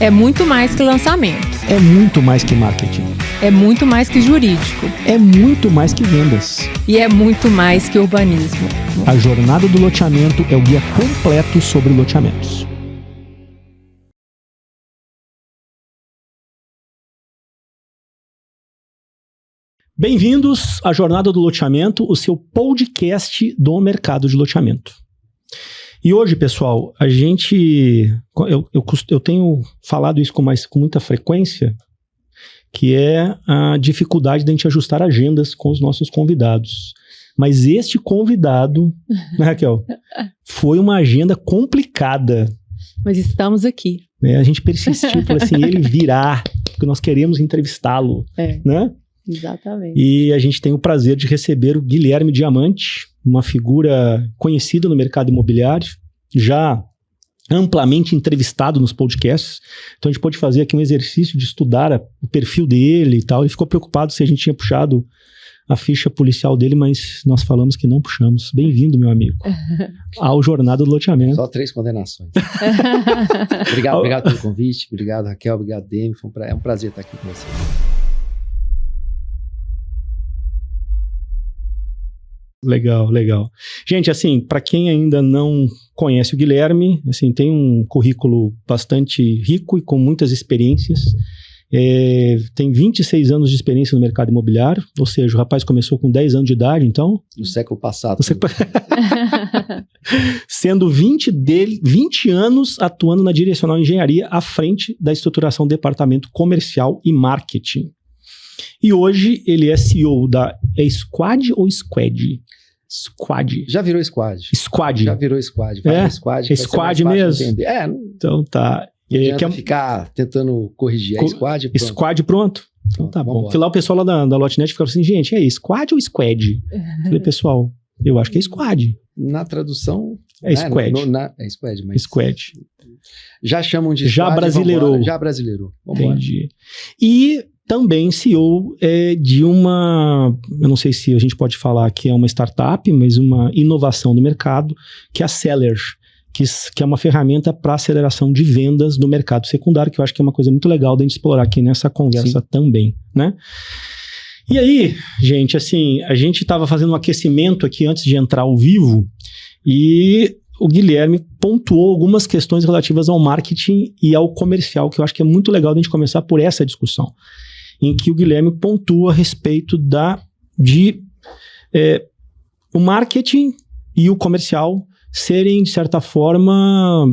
É muito mais que lançamento. É muito mais que marketing. É muito mais que jurídico. É muito mais que vendas. E é muito mais que urbanismo. A Jornada do Loteamento é o guia completo sobre loteamentos. Bem-vindos à Jornada do Loteamento, o seu podcast do mercado de loteamento. E hoje, pessoal, eu tenho falado isso com muita frequência, que é a dificuldade de a gente ajustar agendas com os nossos convidados. Mas este convidado, né, Raquel, foi uma agenda complicada. Mas estamos aqui. Né? A gente persistiu, falou assim, ele virá, porque nós queremos entrevistá-lo. Né? Exatamente. E a gente tem o prazer de receber o Guilherme Diamante, uma figura conhecida no mercado imobiliário, já amplamente entrevistado nos podcasts. Então a gente pode fazer aqui um exercício de estudar o perfil dele e tal. Ele ficou preocupado se a gente tinha puxado a ficha policial dele, mas nós falamos que não puxamos. Bem-vindo, meu amigo, ao Jornada do Loteamento. Só 3 condenações. Obrigado pelo convite. Obrigado, Raquel. Obrigado, Demi. É um prazer estar aqui com você. Legal. Gente, assim, para quem ainda não conhece o Guilherme, assim, tem um currículo bastante rico e com muitas experiências. Tem 26 anos de experiência no mercado imobiliário, ou seja, o rapaz começou com 10 anos de idade, então... No século passado. Sendo 20 anos atuando na Direcional Engenharia à frente da estruturação do departamento comercial e marketing. E hoje ele é CEO da... É Squad ou Squad? Squad. Já virou Squad. Squad. Já virou Squad. Squad. É Squad mesmo? Então tá. Não adianta ficar tentando corrigir. É Squad pronto. Squad pronto? Então tá bom. Porque lá o pessoal lá da Lotnet ficava assim, gente, é Squad ou Squad? Eu falei, pessoal, eu acho que é Squad. Na tradução... É Squad. É Squad, mas... Squad. Já chamam de Squad. Já brasileirou. Já brasileirou. Entendi. E... também CEO de uma, eu não sei se a gente pode falar que é uma startup, mas uma inovação do mercado, que é a Seller, que é uma ferramenta para aceleração de vendas no mercado secundário, que eu acho que é uma coisa muito legal de a gente explorar aqui nessa conversa. Sim. Também, né? E aí, gente, assim, a gente estava fazendo um aquecimento aqui antes de entrar ao vivo e o Guilherme pontuou algumas questões relativas ao marketing e ao comercial, que eu acho que é muito legal de a gente começar por essa discussão, em que o Guilherme pontua a respeito o marketing e o comercial serem, de certa forma,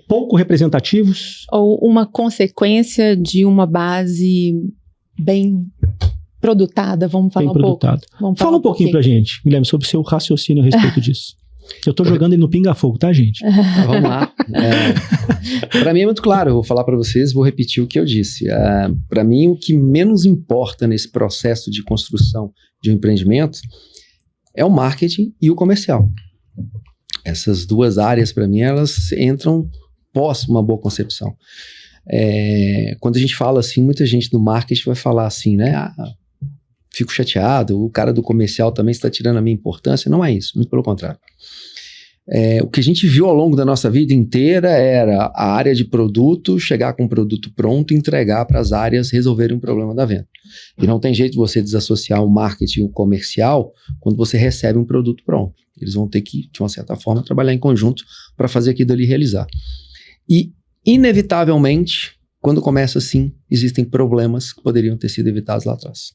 pouco representativos. Ou uma consequência de uma base bem produtada, vamos falar bem produtada. Fala um pouquinho pra gente, Guilherme, sobre o seu raciocínio a respeito disso. Eu tô jogando ele no pinga-fogo, tá, gente? Vamos lá. Para mim é muito claro, eu vou falar para vocês, vou repetir o que eu disse. Para mim, o que menos importa nesse processo de construção de um empreendimento é o marketing e o comercial. Essas duas áreas, para mim, elas entram pós uma boa concepção. Quando a gente fala assim, muita gente do marketing vai falar assim, né? Fico chateado, o cara do comercial também está tirando a minha importância. Não é isso, muito pelo contrário. O que a gente viu ao longo da nossa vida inteira era a área de produto, chegar com um produto pronto e entregar para as áreas resolverem um problema da venda. E não tem jeito de você desassociar o marketing e o comercial quando você recebe um produto pronto. Eles vão ter que, de uma certa forma, trabalhar em conjunto para fazer aquilo ali realizar. E, inevitavelmente, quando começa assim, existem problemas que poderiam ter sido evitados lá atrás.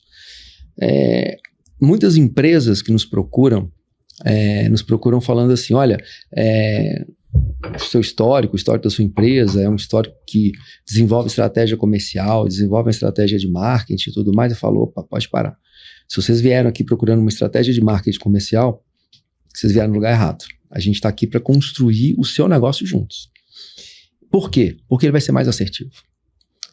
Muitas empresas que nos procuram falando assim, olha, o seu histórico, o histórico da sua empresa é um histórico que desenvolve estratégia comercial, desenvolve uma estratégia de marketing e tudo mais. Eu falo, opa, pode parar. Se vocês vieram aqui procurando uma estratégia de marketing comercial, vocês vieram no lugar errado. A gente está aqui para construir o seu negócio juntos. Por quê? Porque ele vai ser mais assertivo.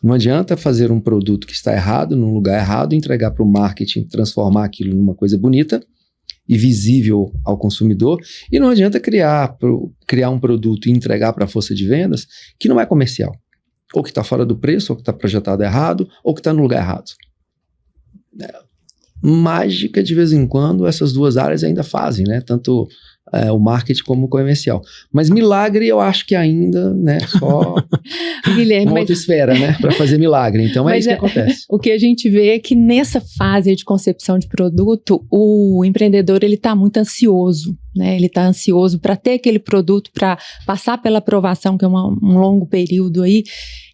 Não adianta fazer um produto que está errado, num lugar errado, entregar para o marketing, transformar aquilo numa coisa bonita e visível ao consumidor. E não adianta criar um produto e entregar para a força de vendas que não é comercial. Ou que está fora do preço, ou que está projetado errado, ou que está no lugar errado. Mágica, de vez em quando, essas duas áreas ainda fazem, né? Tanto o marketing como comercial. Mas milagre eu acho que ainda, né, só Guilherme, uma outra esfera, né, para fazer milagre. Então é isso que acontece. O que a gente vê é que nessa fase de concepção de produto, o empreendedor ele está muito ansioso, né? Ele está ansioso para ter aquele produto, para passar pela aprovação, que é um longo período aí,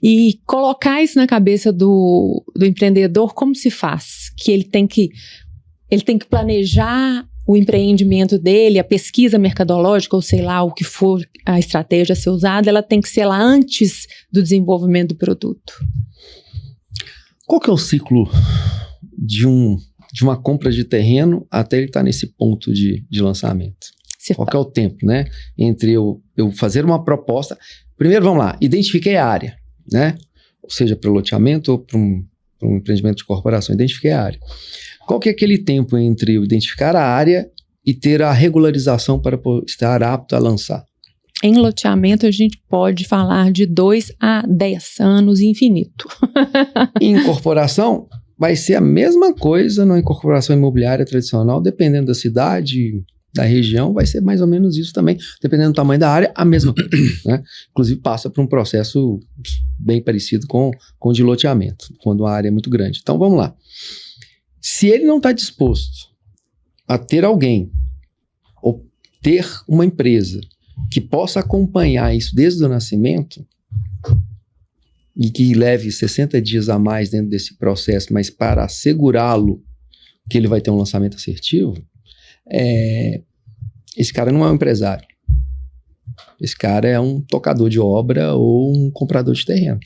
e colocar isso na cabeça do empreendedor, como se faz? Que ele tem que planejar o empreendimento dele, a pesquisa mercadológica, ou sei lá, o que for a estratégia a ser usada, ela tem que ser lá antes do desenvolvimento do produto. Qual que é o ciclo de uma compra de terreno até ele estar nesse ponto de lançamento? Qual que é o tempo, né? Entre eu fazer uma proposta... Primeiro, vamos lá, identifiquei a área, né? Ou seja, para o loteamento ou para um empreendimento de corporação, identifiquei a área. Qual que é aquele tempo entre eu identificar a área e ter a regularização para estar apto a lançar? Em loteamento, a gente pode falar de 2 a 10 anos infinito. Em incorporação, vai ser a mesma coisa na incorporação imobiliária tradicional, dependendo da cidade, da região, vai ser mais ou menos isso também, dependendo do tamanho da área, a mesma coisa, né? Inclusive passa por um processo bem parecido com o de loteamento, quando a área é muito grande. Então vamos lá. Se ele não está disposto a ter alguém ou ter uma empresa que possa acompanhar isso desde o nascimento e que leve 60 dias a mais dentro desse processo, mas para assegurá-lo que ele vai ter um lançamento assertivo, esse cara não é um empresário. Esse cara é um tocador de obra ou um comprador de terreno.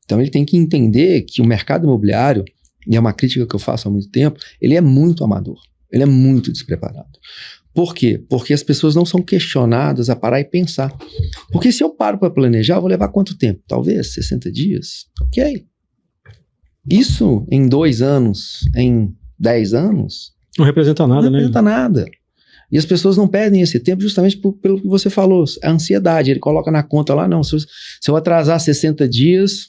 Então ele tem que entender que o mercado imobiliário, e é uma crítica que eu faço há muito tempo, ele é muito amador, ele é muito despreparado. Por quê? Porque as pessoas não são questionadas a parar e pensar. Porque se eu paro para planejar, eu vou levar quanto tempo? Talvez 60 dias? Ok. Isso em 2 anos, em 10 anos... Não representa nada, né? Não representa nada. E as pessoas não perdem esse tempo justamente pelo que você falou, a ansiedade. Ele coloca na conta lá, não, se eu atrasar 60 dias...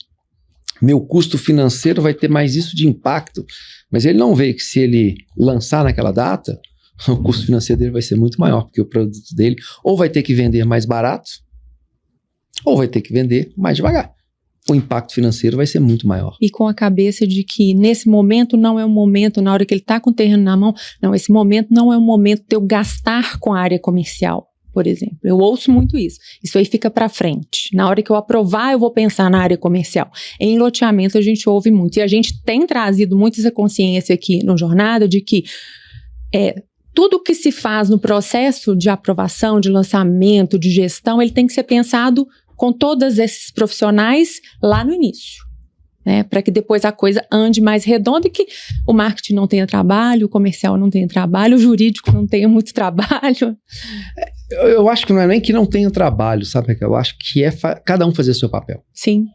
meu custo financeiro vai ter mais isso de impacto. Mas ele não vê que se ele lançar naquela data, o custo financeiro dele vai ser muito maior, porque o produto dele ou vai ter que vender mais barato, ou vai ter que vender mais devagar. O impacto financeiro vai ser muito maior. E com a cabeça de que nesse momento não é um momento, na hora que ele está com o terreno na mão, não, esse momento não é um momento de eu gastar com a área comercial. Por exemplo, eu ouço muito isso. Isso aí fica para frente. Na hora que eu aprovar, eu vou pensar na área comercial. Em loteamento, a gente ouve muito. E a gente tem trazido muito essa consciência aqui no Jornada de que tudo que se faz no processo de aprovação, de lançamento, de gestão, ele tem que ser pensado com todos esses profissionais lá no início. Para que depois a coisa ande mais redonda e que o marketing não tenha trabalho, o comercial não tenha trabalho, o jurídico não tenha muito trabalho. Eu acho que não é nem que não tenha trabalho, sabe? Eu acho que é cada um fazer o seu papel. Sim.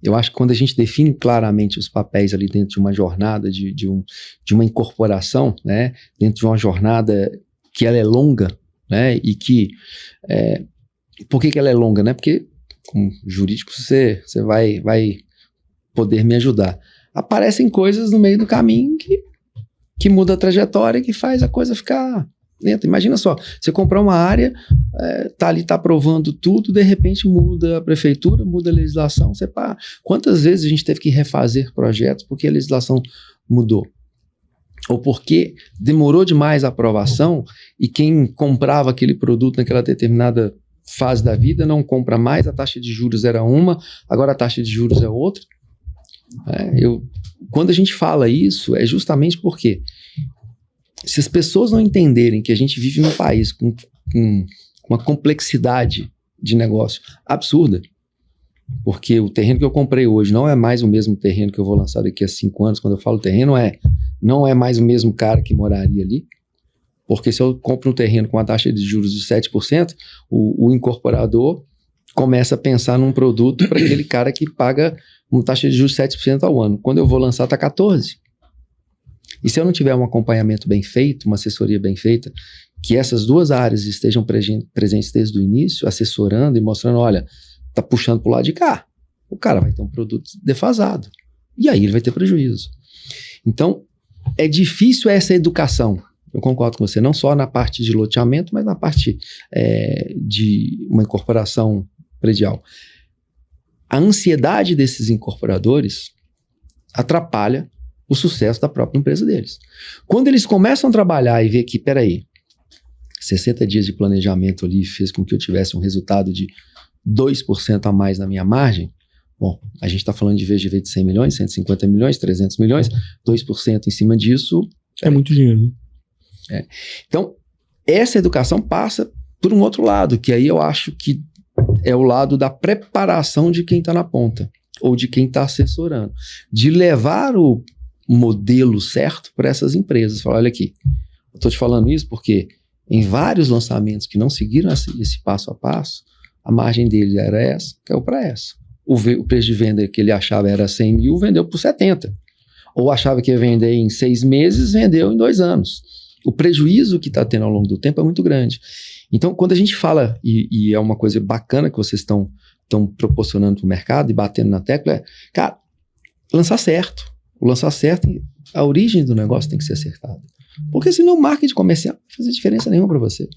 Eu acho que quando a gente define claramente os papéis ali dentro de uma jornada, de uma incorporação, né? Dentro de uma jornada que ela é longa, né? E que... por que ela é longa, né? Porque como jurídico você vai poder me ajudar. Aparecem coisas no meio do caminho que muda a trajetória, que faz a coisa ficar lenta. Imagina só, você comprar uma área, tá ali, tá aprovando tudo, de repente muda a prefeitura, muda a legislação, quantas vezes a gente teve que refazer projetos porque a legislação mudou? Ou porque demorou demais a aprovação e quem comprava aquele produto naquela determinada fase da vida não compra mais, a taxa de juros era uma, agora a taxa de juros é outra. Quando a gente fala isso, é justamente porque se as pessoas não entenderem que a gente vive num país com uma complexidade de negócio absurda, porque o terreno que eu comprei hoje não é mais o mesmo terreno que eu vou lançar daqui a 5 anos. Quando eu falo terreno, não é mais o mesmo cara que moraria ali, porque se eu compro um terreno com uma taxa de juros de 7%, o incorporador começa a pensar num produto para aquele cara que paga uma taxa de juros de 7% ao ano. Quando eu vou lançar, está 14%. E se eu não tiver um acompanhamento bem feito, uma assessoria bem feita, que essas duas áreas estejam presentes desde o início, assessorando e mostrando, olha, está puxando para o lado de cá, o cara vai ter um produto defasado. E aí ele vai ter prejuízo. Então, é difícil essa educação Eu concordo com você, não só na parte de loteamento, mas na parte de uma incorporação predial. A ansiedade desses incorporadores atrapalha o sucesso da própria empresa deles. Quando eles começam a trabalhar e ver que, peraí, 60 dias de planejamento ali fez com que eu tivesse um resultado de 2% a mais na minha margem, bom, a gente está falando de VGV de 100 milhões, 150 milhões, 300 milhões, 2% em cima disso... É muito dinheiro, né? Então, essa educação passa por um outro lado, que aí eu acho que é o lado da preparação de quem está na ponta, ou de quem está assessorando, de levar o modelo certo para essas empresas. Falar, olha aqui, eu estou te falando isso porque em vários lançamentos que não seguiram esse passo a passo, a margem dele era essa, caiu para essa. O preço de venda que ele achava era 100 mil, vendeu por 70. Ou achava que ia vender em 6 meses, vendeu em 2 anos. O prejuízo que está tendo ao longo do tempo é muito grande. Então, quando a gente fala, e é uma coisa bacana que vocês estão proporcionando para o mercado e batendo na tecla, é, cara, lançar certo. O lançar certo, a origem do negócio tem que ser acertada. Porque senão o marketing comercial não vai fazer diferença nenhuma para você.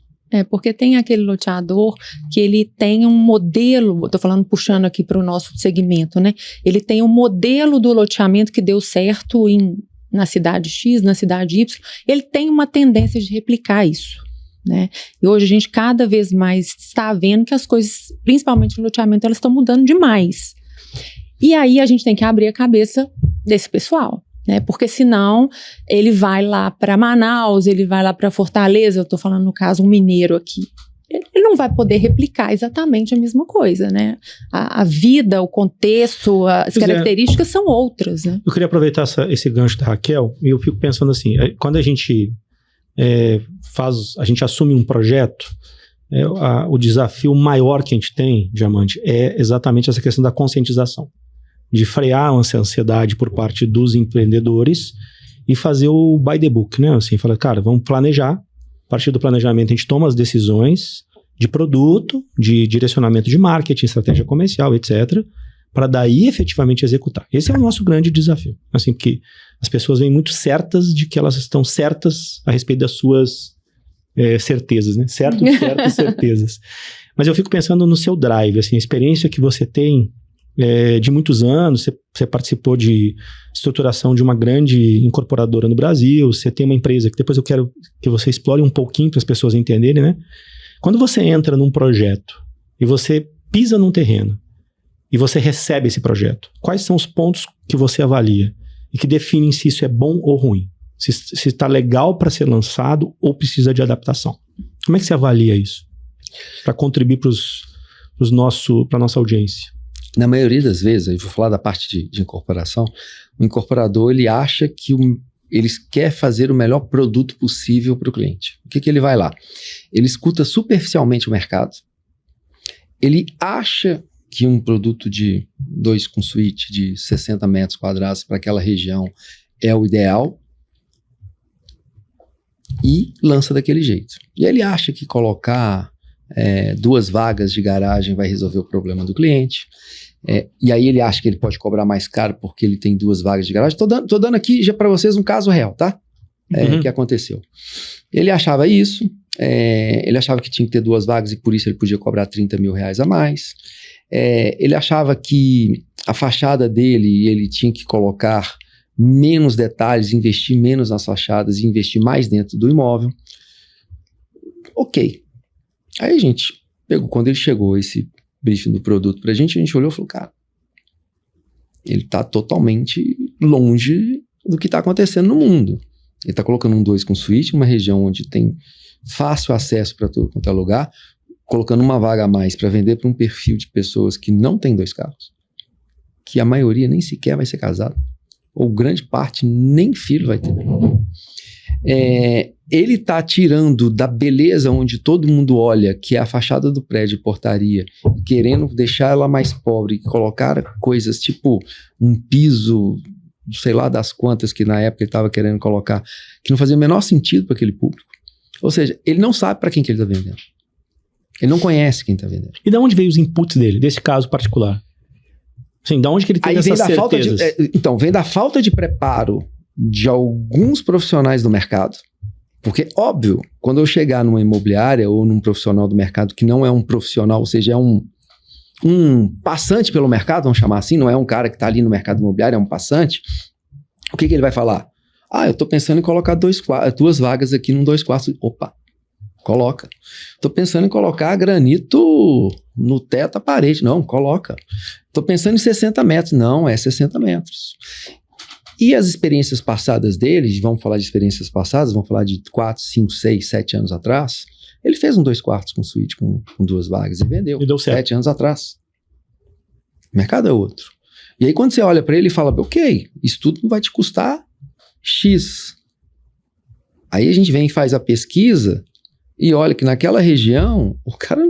Porque tem aquele loteador que ele tem um modelo, estou falando, puxando aqui para o nosso segmento, né? Ele tem um modelo do loteamento que deu certo na cidade X, na cidade Y, ele tem uma tendência de replicar isso, né? E hoje a gente cada vez mais está vendo que as coisas, principalmente no loteamento, elas estão mudando demais. E aí a gente tem que abrir a cabeça desse pessoal, né? Porque senão ele vai lá para Manaus, ele vai lá para Fortaleza, eu estou falando no caso um mineiro aqui, ele não vai poder replicar exatamente a mesma coisa, né? A vida, o contexto, as características são outras, né? Eu queria aproveitar esse gancho da Raquel, e eu fico pensando assim, quando a gente a gente assume um projeto, o desafio maior que a gente tem, Diamante, é exatamente essa questão da conscientização, de frear essa ansiedade por parte dos empreendedores e fazer o by the book, né? Assim, falar, cara, vamos planejar. A partir do planejamento, a gente toma as decisões de produto, de direcionamento de marketing, estratégia comercial, etc., para daí efetivamente executar. Esse é o nosso grande desafio. Assim, porque as pessoas vêm muito certas de que elas estão certas a respeito das suas certezas, né? Certas certezas. Mas eu fico pensando no seu drive, assim, a experiência que você tem de muitos anos, você participou de estruturação de uma grande incorporadora no Brasil, você tem uma empresa que depois eu quero que você explore um pouquinho para as pessoas entenderem, né? Quando você entra num projeto e você pisa num terreno e você recebe esse projeto, quais são os pontos que você avalia e que definem se isso é bom ou ruim? Se está legal para ser lançado ou precisa de adaptação? Como é que você avalia isso? Para contribuir para a nossa audiência. Na maioria das vezes, eu vou falar da parte de incorporação, o incorporador ele acha que ele quer fazer o melhor produto possível para o cliente. O que ele vai lá? Ele escuta superficialmente o mercado, ele acha que um produto de 2 com suíte de 60 metros quadrados para aquela região é o ideal e lança daquele jeito. E ele acha que colocar 2 vagas de garagem vai resolver o problema do cliente. E aí ele acha que ele pode cobrar mais caro porque ele tem 2 vagas de garagem. Tô dando aqui já para vocês um caso real, tá? Que aconteceu. Ele achava isso, ele achava que tinha que ter 2 vagas e por isso ele podia cobrar 30 mil reais a mais. Ele achava que a fachada dele, ele tinha que colocar menos detalhes, investir menos nas fachadas e investir mais dentro do imóvel. Ok. Aí a gente pegou, quando ele chegou esse briefing do produto pra gente, a gente olhou e falou, cara, ele tá totalmente longe do que tá acontecendo no mundo. Ele tá colocando um 2 com suíte, uma região onde tem fácil acesso para todo quanto é lugar, colocando uma vaga a mais para vender para um perfil de pessoas que não tem 2 carros, que a maioria nem sequer vai ser casado, ou grande parte nem filho vai ter. Ele tá tirando da beleza onde todo mundo olha, que é a fachada do prédio, portaria, querendo deixar ela mais pobre, colocar coisas tipo um piso, sei lá das quantas que na época ele estava querendo colocar, que não fazia o menor sentido para aquele público. Ou seja, ele não sabe para quem que ele está vendendo. Ele não conhece quem está vendendo. E de onde veio os inputs dele, desse caso particular? Assim, de onde que ele teve essas certezas? Então, vem da falta de preparo de alguns profissionais do mercado, Porque, óbvio, quando eu chegar numa imobiliária ou num profissional do mercado que não é um profissional, ou seja, é um passante pelo mercado, vamos chamar assim, não é um cara que está ali no mercado imobiliário, é um passante, o que ele vai falar? Eu estou pensando em colocar 2 vagas aqui num 2 quartos. Opa, coloca. Estou pensando em colocar granito no teto, a parede. Não, coloca. Estou pensando em 60 metros. Não, é 60 metros. E as experiências passadas dele, vamos falar de experiências passadas, vamos falar de 4, 5, 6, 7 anos atrás, ele fez um 2 quartos com suíte, com 2 vagas e vendeu. E deu certo. 7 anos atrás. O mercado é outro. E aí quando você olha para ele e fala, ok, isso tudo não vai te custar X. Aí a gente vem e faz a pesquisa e olha que naquela região, o cara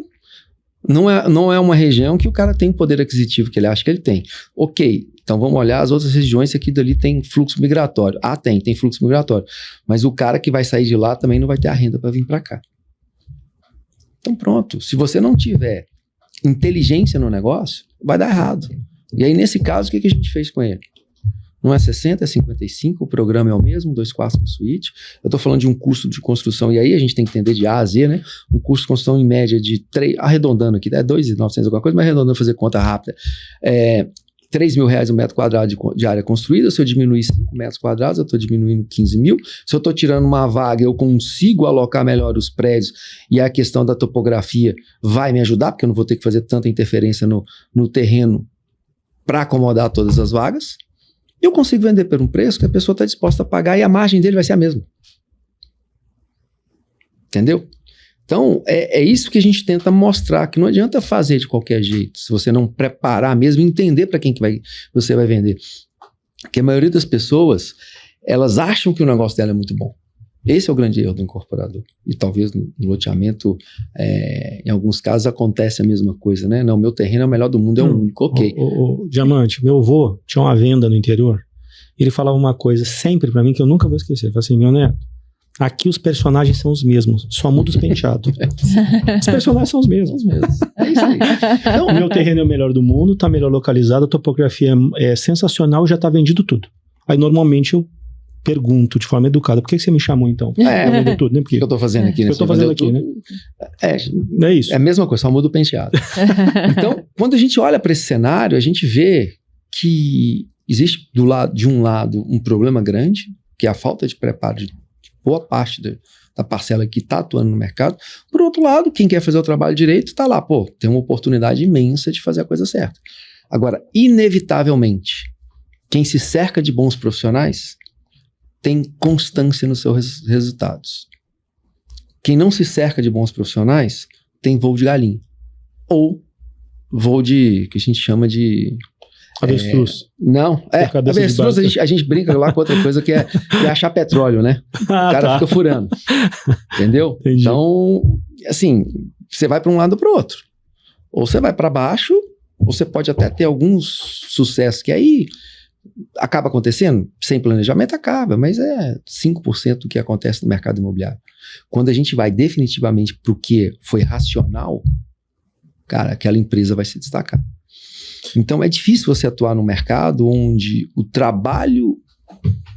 não é uma região que o cara tem poder aquisitivo que ele acha que ele tem. Ok, então vamos olhar as outras regiões que aqui dali tem fluxo migratório. Tem fluxo migratório. Mas o cara que vai sair de lá também não vai ter a renda para vir para cá. Então pronto, se você não tiver inteligência no negócio, vai dar errado. E aí nesse caso, o que a gente fez com ele? Não é 60, é 55, o programa é o mesmo, 2 quartos com suíte. Eu estou falando de um custo de construção, e aí a gente tem que entender de A a Z, né? Um custo de construção em média de 3, arredondando aqui, é 2.900 alguma coisa, mas arredondando, fazer conta rápida, R$3.000 um metro quadrado de área construída. Se eu diminuir 5 metros quadrados, eu estou diminuindo 15 mil. Se eu estou tirando uma vaga, eu consigo alocar melhor os prédios, e a questão da topografia vai me ajudar, porque eu não vou ter que fazer tanta interferência no terreno para acomodar todas as vagas. Eu consigo vender por um preço que a pessoa está disposta a pagar e a margem dele vai ser a mesma. Entendeu? Então, é isso que a gente tenta mostrar, que não adianta fazer de qualquer jeito, se você não preparar mesmo, entender para quem que você vai vender. Porque a maioria das pessoas, elas acham que o negócio dela é muito bom. Esse é o grande erro do incorporador. E talvez no loteamento, em alguns casos, acontece a mesma coisa, né? Não, meu terreno é o melhor do mundo, é o único, ok. Diamante, meu avô tinha uma venda no interior, e ele falava uma coisa sempre pra mim que eu nunca vou esquecer. Ele falou assim, meu neto, aqui os personagens são os mesmos, só muda os penteados. Os personagens são os mesmos. É isso aí. Então, o meu terreno é o melhor do mundo, tá melhor localizado, a topografia é sensacional, já tá vendido tudo. Aí normalmente eu pergunto de forma educada, por que você me chamou então? Vendeu tudo, né? O que eu tô fazendo aqui? O que eu tô fazendo aqui, né? É isso. É a mesma coisa, só muda o penteado. Então, quando a gente olha para esse cenário, a gente vê que existe de um lado um problema grande, que é a falta de preparo de boa parte da parcela que está atuando no mercado. Por outro lado, quem quer fazer o trabalho direito está lá, tem uma oportunidade imensa de fazer a coisa certa. Agora, inevitavelmente, quem se cerca de bons profissionais tem constância nos seus resultados. Quem não se cerca de bons profissionais tem voo de galinha. Ou voo que a gente chama de... Avestruz. Avestruz a gente brinca lá com outra coisa que é achar petróleo, né? O cara fica furando. Entendeu? Entendi. Então, assim, você vai para um lado ou para o outro. Ou você vai para baixo, ou você pode até ter alguns sucessos que aí acaba acontecendo. Sem planejamento acaba, mas é 5% do que acontece no mercado imobiliário. Quando a gente vai definitivamente para o que foi racional, cara, aquela empresa vai se destacar. Então é difícil você atuar num mercado onde o trabalho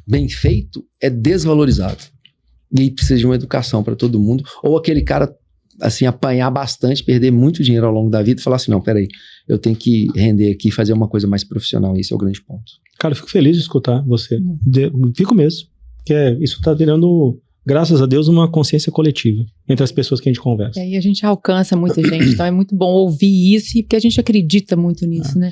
bem feito é desvalorizado. E aí precisa de uma educação para todo mundo. Ou aquele cara, assim, apanhar bastante, perder muito dinheiro ao longo da vida e falar assim, não, peraí, eu tenho que render aqui e fazer uma coisa mais profissional. Esse é o grande ponto. Cara, eu fico feliz de escutar você. Fico mesmo. Porque isso está virando, graças a Deus, uma consciência coletiva entre as pessoas que a gente conversa. E a gente alcança muita gente, então é muito bom ouvir isso, porque a gente acredita muito nisso, né?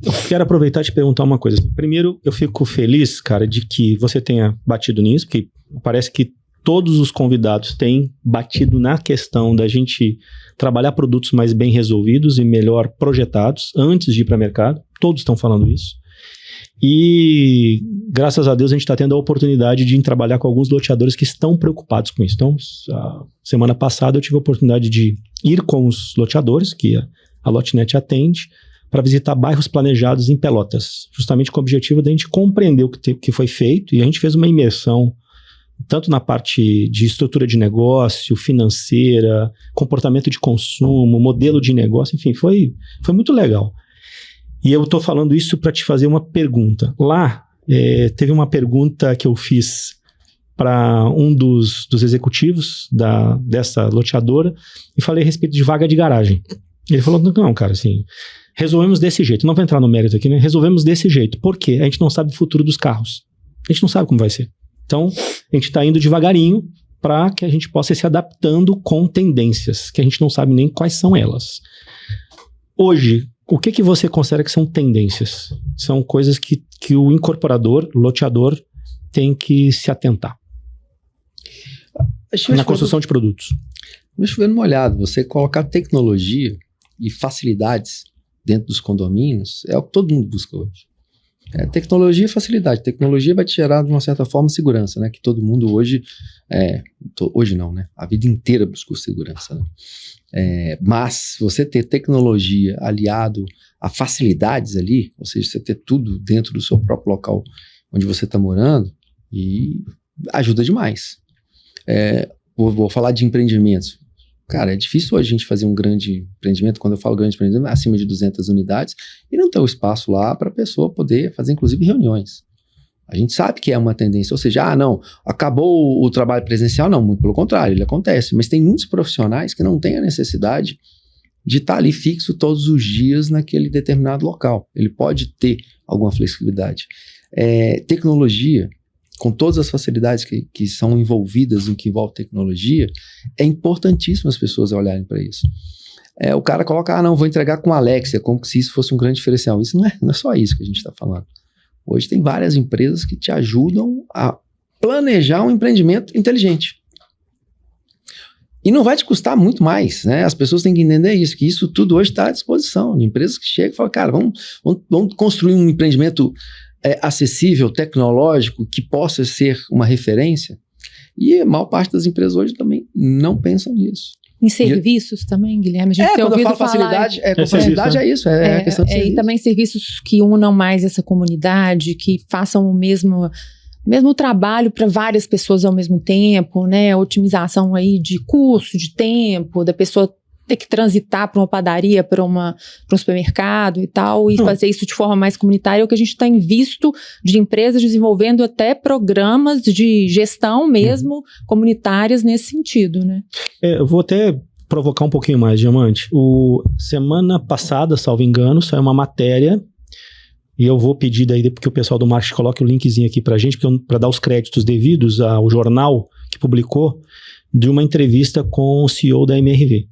Eu quero aproveitar e te perguntar uma coisa. Primeiro, eu fico feliz, cara, de que você tenha batido nisso, porque parece que todos os convidados têm batido na questão da gente trabalhar produtos mais bem resolvidos e melhor projetados antes de ir para o mercado. Todos estão falando isso. E graças a Deus a gente está tendo a oportunidade de trabalhar com alguns loteadores que estão preocupados com isso. Então, a semana passada eu tive a oportunidade de ir com os loteadores, que a Lotnet atende, para visitar bairros planejados em Pelotas, justamente com o objetivo de a gente compreender o que foi feito, e a gente fez uma imersão tanto na parte de estrutura de negócio, financeira, comportamento de consumo, modelo de negócio, enfim, foi muito legal. E eu estou falando isso para te fazer uma pergunta. Lá, teve uma pergunta que eu fiz para um dos executivos dessa loteadora e falei a respeito de vaga de garagem. Ele falou, não, cara, assim, resolvemos desse jeito. Não vou entrar no mérito aqui, né? Resolvemos desse jeito. Por quê? A gente não sabe o futuro dos carros. A gente não sabe como vai ser. Então, a gente está indo devagarinho para que a gente possa ir se adaptando com tendências, que a gente não sabe nem quais são elas. Hoje, o que você considera que são tendências? São coisas que o incorporador, loteador, tem que se atentar na construção de produtos. Deixa eu ver numa olhada. Você colocar tecnologia e facilidades dentro dos condomínios é o que todo mundo busca hoje. Tecnologia e facilidade. Tecnologia vai te gerar, de uma certa forma, segurança, né? Que todo mundo hoje... hoje não, né? A vida inteira buscou segurança, né? Mas você ter tecnologia aliado a facilidades ali, ou seja, você ter tudo dentro do seu próprio local onde você está morando, e ajuda demais. Vou falar de empreendimentos. Cara, é difícil hoje a gente fazer um grande empreendimento. Quando eu falo grande empreendimento, acima de 200 unidades, e não ter o espaço lá para a pessoa poder fazer, inclusive, reuniões. A gente sabe que é uma tendência, ou seja, não, acabou o trabalho presencial, não, muito pelo contrário, ele acontece, mas tem muitos profissionais que não têm a necessidade de estar ali fixo todos os dias naquele determinado local. Ele pode ter alguma flexibilidade. Tecnologia, com todas as facilidades que são envolvidas no que envolve tecnologia, é importantíssimo as pessoas olharem para isso. O cara coloca, não, vou entregar com Alexia, como se isso fosse um grande diferencial. Isso não é só isso que a gente está falando. Hoje tem várias empresas que te ajudam a planejar um empreendimento inteligente. E não vai te custar muito mais, né? As pessoas têm que entender isso, que isso tudo hoje está à disposição de empresas que chegam e falam, cara, vamos construir um empreendimento acessível, tecnológico, que possa ser uma referência. E a maior parte das empresas hoje também não pensam nisso. Em serviços também, Guilherme? A gente tem quando eu ouvido falo facilidade, facilidade é isso, a questão de serviço. E também serviços que unam mais essa comunidade, que façam o mesmo trabalho para várias pessoas ao mesmo tempo, né? Otimização aí de custo, de tempo, da pessoa ter que transitar para uma padaria, para um supermercado e tal, e fazer isso de forma mais comunitária. É o que a gente tem visto de empresas desenvolvendo até programas de gestão mesmo, comunitárias nesse sentido, né? Eu vou até provocar um pouquinho mais, Diamante. Semana passada, salvo engano, saiu uma matéria, e eu vou pedir daí porque o pessoal do marketing coloque o linkzinho aqui pra gente, para dar os créditos devidos ao jornal que publicou, de uma entrevista com o CEO da MRV.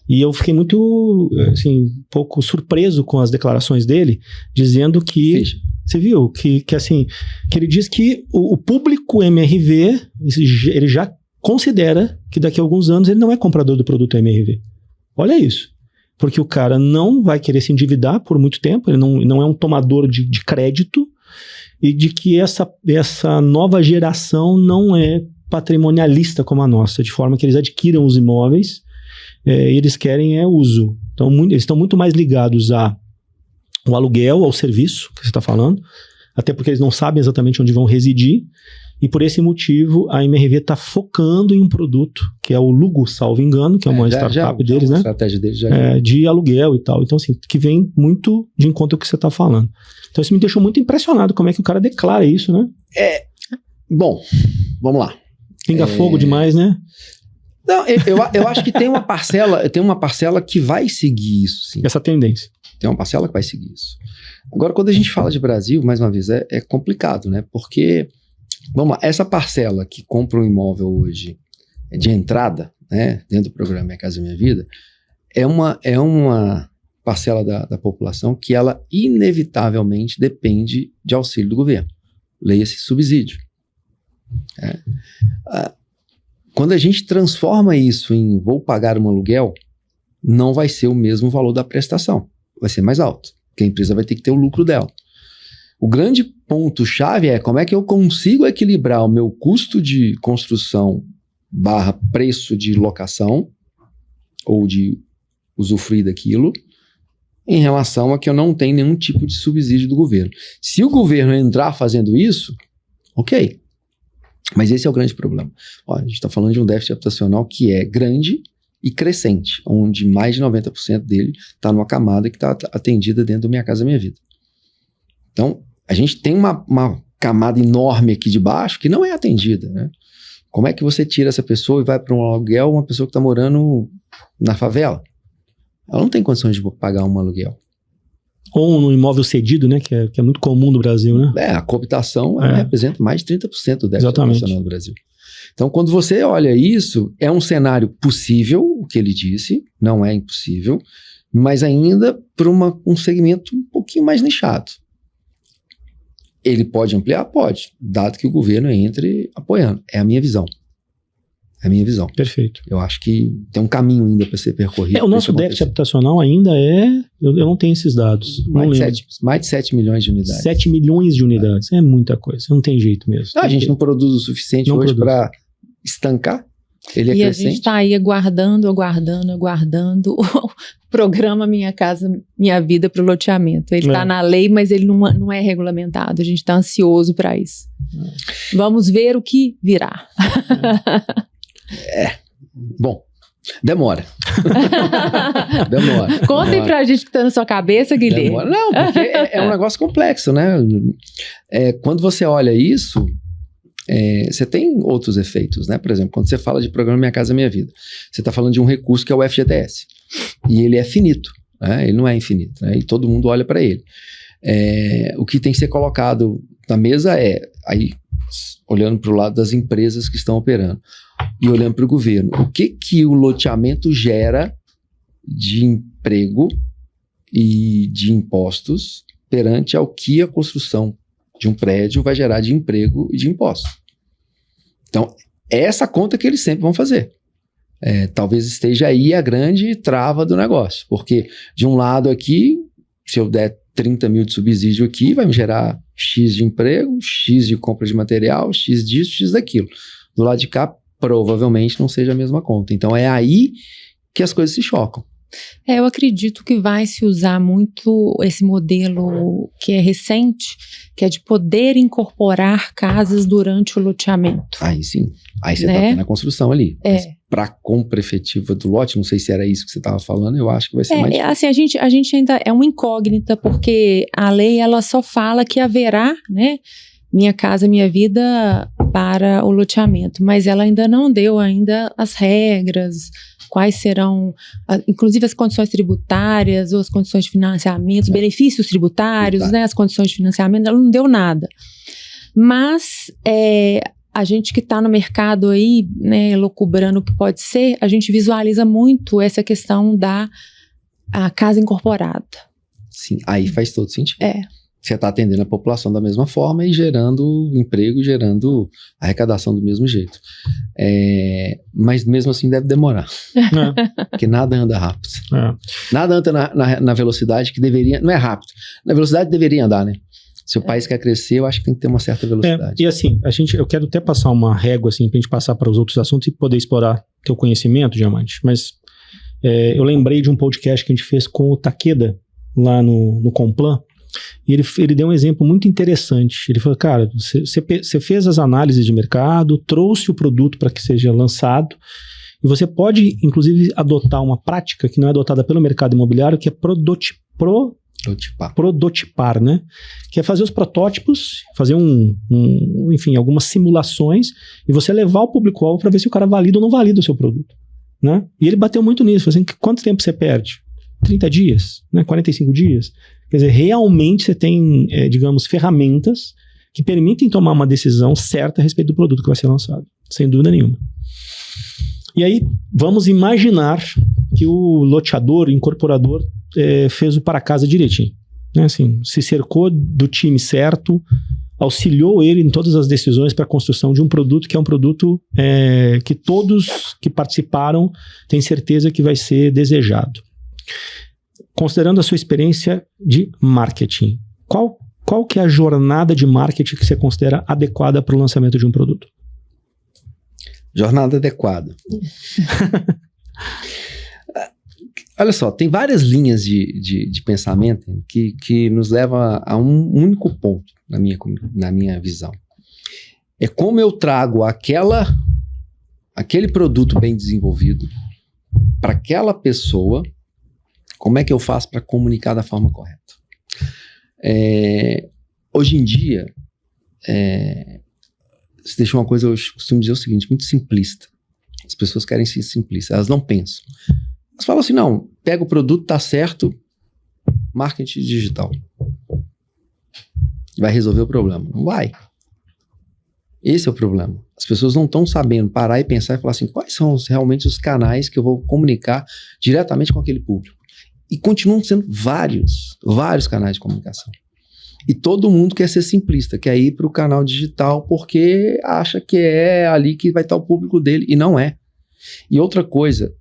E eu fiquei muito, assim, um pouco surpreso com as declarações dele, dizendo que, você viu, que ele diz que o público MRV, ele já considera que daqui a alguns anos ele não é comprador do produto MRV. Olha isso. Porque o cara não vai querer se endividar por muito tempo, ele não é um tomador de crédito, e de que essa nova geração não é patrimonialista como a nossa, de forma que eles adquiram os imóveis, eles querem uso. Então, eles estão muito mais ligados ao aluguel, ao serviço que você está falando, até porque eles não sabem exatamente onde vão residir, e por esse motivo a MRV está focando em um produto, que é o Lugo, salvo engano, que é uma startup deles, né? Estratégia deles já de aluguel e tal. Então, assim, que vem muito de encontro ao que você está falando. Então, isso me deixou muito impressionado, como é que o cara declara isso, né? Bom, vamos lá. Pinga fogo demais, né? Não, eu acho que tem uma parcela que vai seguir isso, sim. Essa tendência. Tem uma parcela que vai seguir isso. Agora, quando a gente fala de Brasil, mais uma vez, é complicado, né? Porque, vamos lá, essa parcela que compra um imóvel hoje de entrada, né, dentro do programa Minha Casa Minha Vida, é uma parcela da população que ela inevitavelmente depende de auxílio do governo. Leia-se subsídio. Quando a gente transforma isso em vou pagar um aluguel, não vai ser o mesmo valor da prestação. Vai ser mais alto, porque a empresa vai ter que ter o lucro dela. O grande ponto-chave é como é que eu consigo equilibrar o meu custo de construção / preço de locação ou de usufruir daquilo em relação a que eu não tenho nenhum tipo de subsídio do governo. Se o governo entrar fazendo isso, ok. Mas esse é o grande problema. A gente está falando de um déficit habitacional que é grande e crescente, onde mais de 90% dele está numa camada que está atendida dentro do Minha Casa Minha Vida. Então, a gente tem uma camada enorme aqui de baixo que não é atendida, né? Como é que você tira essa pessoa e vai para um aluguel, uma pessoa que está morando na favela? Ela não tem condições de pagar um aluguel. Ou no imóvel cedido, né? Que é muito comum no Brasil, né? A coabitação representa mais de 30% do déficit habitacional do Brasil. Então, quando você olha isso, é um cenário possível, o que ele disse, não é impossível, mas ainda para um segmento um pouquinho mais nichado. Ele pode ampliar? Pode, dado que o governo entre apoiando. É a minha visão. É a minha visão. Perfeito. Eu acho que tem um caminho ainda para ser percorrido. O nosso déficit habitacional ainda eu não tenho esses dados. Mais de 7 milhões de unidades. 7 milhões de unidades. É muita coisa. Não tem jeito mesmo. A gente não produz o suficiente hoje para estancar. Ele é crescente. A gente está aí aguardando o programa Minha Casa Minha Vida para o loteamento. Ele está na lei, mas ele não é regulamentado. A gente está ansioso para isso. Vamos ver o que virá. Bom, demora. Demora. Contem pra gente que tá na sua cabeça, Guilherme. Demora. Não, porque é um negócio complexo, né? Quando você olha isso, você tem outros efeitos, né? Por exemplo, quando você fala de programa Minha Casa Minha Vida, você está falando de um recurso que é o FGTS. E ele é finito, né? Ele não é infinito, né? E todo mundo olha para ele. O que tem que ser colocado na mesa aí, olhando para o lado das empresas que estão operando e olhando para o governo, o que o loteamento gera de emprego e de impostos perante ao que a construção de um prédio vai gerar de emprego e de impostos. Então, é essa conta que eles sempre vão fazer. Talvez esteja aí a grande trava do negócio, porque de um lado aqui, se eu der 30 mil de subsídio aqui, vai me gerar X de emprego, X de compra de material, X disso, X daquilo. Do lado de cá, provavelmente não seja a mesma conta. Então, é aí que as coisas se chocam. Eu acredito que vai se usar muito esse modelo que é recente, que é de poder incorporar casas durante o loteamento. Aí sim. Aí você está tendo a construção ali. Para compra efetiva do lote, não sei se era isso que você estava falando, eu acho que vai ser mais difícil. Assim, a gente ainda é uma incógnita, porque a lei ela só fala que haverá, né, Minha Casa Minha Vida para o loteamento, mas ela ainda não deu as regras, quais serão, inclusive as condições tributárias, ou as condições de financiamento, os benefícios tributários, né, as condições de financiamento, ela não deu nada. Mas a gente que está no mercado aí, né, locubrando o que pode ser, a gente visualiza muito essa questão da casa incorporada. Sim, aí faz todo sentido. Você está atendendo a população da mesma forma e gerando emprego, gerando arrecadação do mesmo jeito. Mas mesmo assim deve demorar. Porque nada anda rápido. Nada anda na velocidade que deveria... Não é rápido. Na velocidade deveria andar, né? Se o país quer crescer, eu acho que tem que ter uma certa velocidade. E assim, eu quero até passar uma régua assim, pra gente passar para os outros assuntos e poder explorar teu conhecimento, Diamante. Mas eu lembrei de um podcast que a gente fez com o Takeda, lá no Complan. E ele deu um exemplo muito interessante. Ele falou, cara, você fez as análises de mercado, trouxe o produto para que seja lançado, e você pode, inclusive, adotar uma prática que não é adotada pelo mercado imobiliário, que é prototipar, né? Que é fazer os protótipos, fazer enfim, algumas simulações, e você levar o público-alvo para ver se o cara valida ou não valida o seu produto, né? E ele bateu muito nisso, assim, quanto tempo você perde? 30 dias, né? 45 dias? Quer dizer, realmente você tem, digamos, ferramentas que permitem tomar uma decisão certa a respeito do produto que vai ser lançado, sem dúvida nenhuma. E aí, vamos imaginar que o loteador, incorporador, fez o para casa direitinho, né? Assim, se cercou do time certo, auxiliou ele em todas as decisões para a construção de um produto que é um produto que todos que participaram têm certeza que vai ser desejado. Considerando a sua experiência de marketing, qual que é a jornada de marketing que você considera adequada para o lançamento de um produto? Jornada adequada. Olha só, tem várias linhas de pensamento que nos levam a um único ponto na minha visão. É como eu trago aquele produto bem desenvolvido para aquela pessoa. Como é que eu faço para comunicar da forma correta? Hoje em dia, você deixou uma coisa, eu costumo dizer o seguinte, muito simplista. As pessoas querem ser simplistas, elas não pensam. Elas falam assim, não, pega o produto, tá certo, marketing digital. Vai resolver o problema. Não vai. Esse é o problema. As pessoas não estão sabendo parar e pensar e falar assim, quais são realmente os canais que eu vou comunicar diretamente com aquele público. E continuam sendo vários canais de comunicação. E todo mundo quer ser simplista, quer ir para o canal digital porque acha que é ali que vai estar o público dele, e não é. E outra coisa,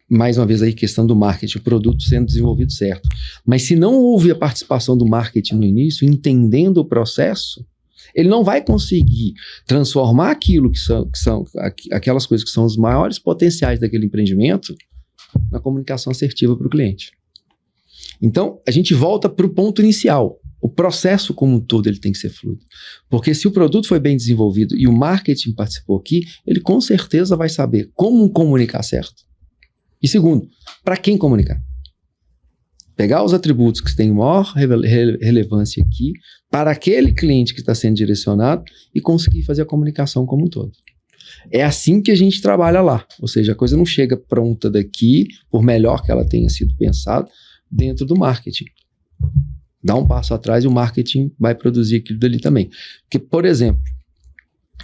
mais uma vez aí, questão do marketing, o produto sendo desenvolvido certo. Mas se não houve a participação do marketing no início, entendendo o processo, ele não vai conseguir transformar aquilo que são aquelas coisas que são os maiores potenciais daquele empreendimento na comunicação assertiva para o cliente. Então, a gente volta para o ponto inicial. O processo como um todo ele tem que ser fluido. Porque se o produto foi bem desenvolvido e o marketing participou aqui, ele com certeza vai saber como comunicar certo. E segundo, para quem comunicar? Pegar os atributos que têm maior relevância aqui para aquele cliente que está sendo direcionado e conseguir fazer a comunicação como um todo. É assim que a gente trabalha lá. Ou seja, a coisa não chega pronta daqui, por melhor que ela tenha sido pensada, dentro do marketing. Dá um passo atrás e o marketing vai produzir aquilo dali também. Porque, por exemplo,